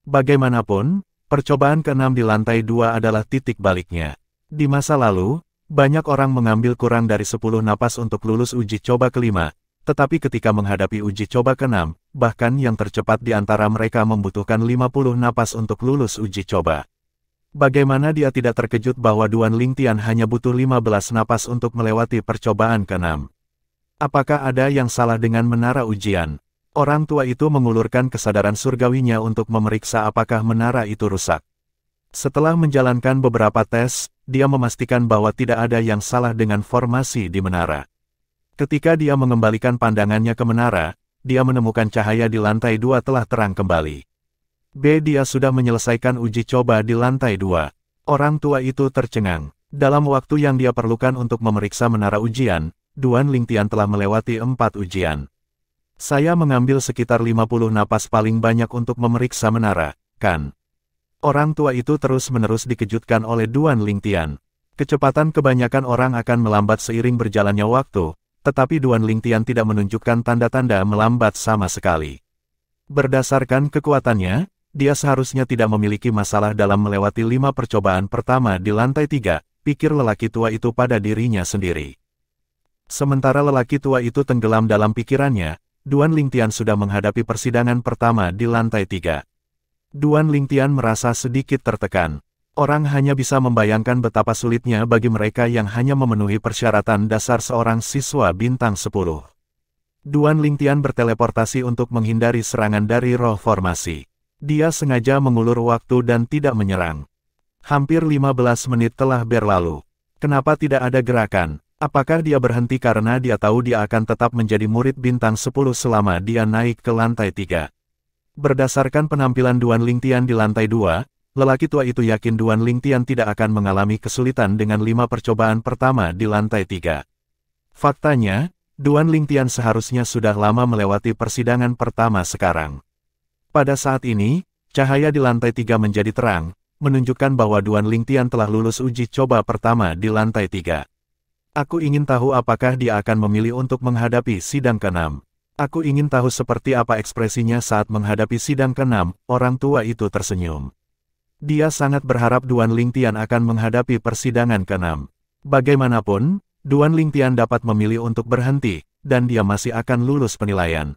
Bagaimanapun, percobaan ke-6 di lantai 2 adalah titik baliknya. Di masa lalu, banyak orang mengambil kurang dari 10 napas untuk lulus uji coba ke-5, tetapi ketika menghadapi uji coba ke-6, bahkan yang tercepat di antara mereka membutuhkan 50 napas untuk lulus uji coba. Bagaimana dia tidak terkejut bahwa Duan Lingtian hanya butuh 15 napas untuk melewati percobaan ke-6? Apakah ada yang salah dengan menara ujian? Orang tua itu mengulurkan kesadaran surgawinya untuk memeriksa apakah menara itu rusak. Setelah menjalankan beberapa tes, dia memastikan bahwa tidak ada yang salah dengan formasi di menara. Ketika dia mengembalikan pandangannya ke menara, dia menemukan cahaya di lantai 2 telah terang kembali. Dia sudah menyelesaikan uji coba di lantai 2. Orang tua itu tercengang. Dalam waktu yang dia perlukan untuk memeriksa menara ujian, Duan Lingtian telah melewati 4 ujian. Saya mengambil sekitar 50 napas paling banyak untuk memeriksa menara, kan? Orang tua itu terus-menerus dikejutkan oleh Duan Lingtian. Kecepatan kebanyakan orang akan melambat seiring berjalannya waktu, tetapi Duan Lingtian tidak menunjukkan tanda-tanda melambat sama sekali. Berdasarkan kekuatannya, dia seharusnya tidak memiliki masalah dalam melewati 5 percobaan pertama di lantai 3, pikir lelaki tua itu pada dirinya sendiri. Sementara lelaki tua itu tenggelam dalam pikirannya, Duan Lingtian sudah menghadapi persidangan pertama di lantai 3. Duan Lingtian merasa sedikit tertekan. Orang hanya bisa membayangkan betapa sulitnya bagi mereka yang hanya memenuhi persyaratan dasar seorang siswa bintang 10. Duan Lingtian berteleportasi untuk menghindari serangan dari roh formasi. Dia sengaja mengulur waktu dan tidak menyerang. Hampir 15 menit telah berlalu. Kenapa tidak ada gerakan? Apakah dia berhenti karena dia tahu dia akan tetap menjadi murid bintang 10 selama dia naik ke lantai 3? Berdasarkan penampilan Duan Lingtian di lantai 2, lelaki tua itu yakin Duan Lingtian tidak akan mengalami kesulitan dengan 5 percobaan pertama di lantai 3. Faktanya, Duan Lingtian seharusnya sudah lama melewati persidangan pertama sekarang. Pada saat ini, cahaya di lantai 3 menjadi terang, menunjukkan bahwa Duan Lingtian telah lulus uji coba pertama di lantai 3. Aku ingin tahu apakah dia akan memilih untuk menghadapi sidang ke-6. Aku ingin tahu seperti apa ekspresinya saat menghadapi sidang ke-6, orang tua itu tersenyum. Dia sangat berharap Duan Lingtian akan menghadapi persidangan ke-6. Bagaimanapun, Duan Lingtian dapat memilih untuk berhenti, dan dia masih akan lulus penilaian.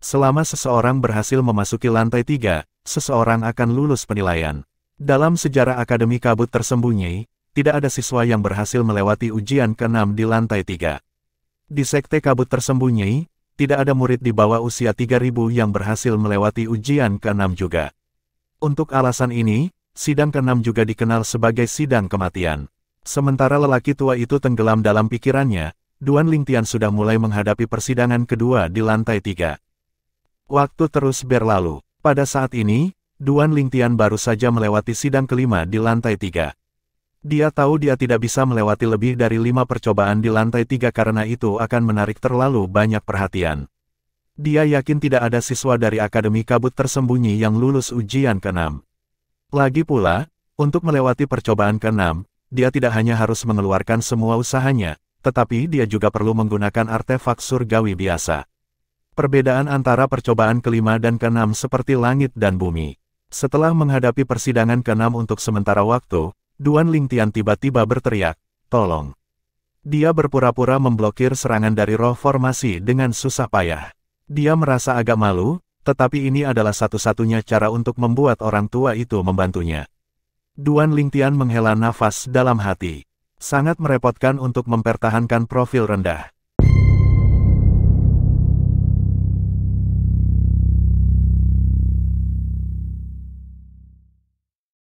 Selama seseorang berhasil memasuki lantai 3, seseorang akan lulus penilaian. Dalam sejarah Akademi Kabut Tersembunyi, tidak ada siswa yang berhasil melewati ujian ke-6 di lantai 3. Di Sekte Kabut Tersembunyi, tidak ada murid di bawah usia 3000 yang berhasil melewati ujian ke-6 juga. Untuk alasan ini, sidang ke-6 juga dikenal sebagai sidang kematian. Sementara lelaki tua itu tenggelam dalam pikirannya, Duan Lingtian sudah mulai menghadapi persidangan kedua di lantai 3. Waktu terus berlalu. Pada saat ini, Duan Lingtian baru saja melewati sidang ke-5 di lantai 3. Dia tahu dia tidak bisa melewati lebih dari 5 percobaan di lantai 3 karena itu akan menarik terlalu banyak perhatian. Dia yakin tidak ada siswa dari Akademi Kabut Tersembunyi yang lulus ujian ke-6. Lagi pula, untuk melewati percobaan ke-6, dia tidak hanya harus mengeluarkan semua usahanya, tetapi dia juga perlu menggunakan artefak surgawi biasa. Perbedaan antara percobaan ke-5 dan ke-6 seperti langit dan bumi. Setelah menghadapi persidangan ke-6 untuk sementara waktu, Duan Lingtian tiba-tiba berteriak, "Tolong!" Dia berpura-pura memblokir serangan dari roh formasi dengan susah payah. Dia merasa agak malu, tetapi ini adalah satu-satunya cara untuk membuat orang tua itu membantunya. Duan Lingtian menghela nafas dalam hati. Sangat merepotkan untuk mempertahankan profil rendah.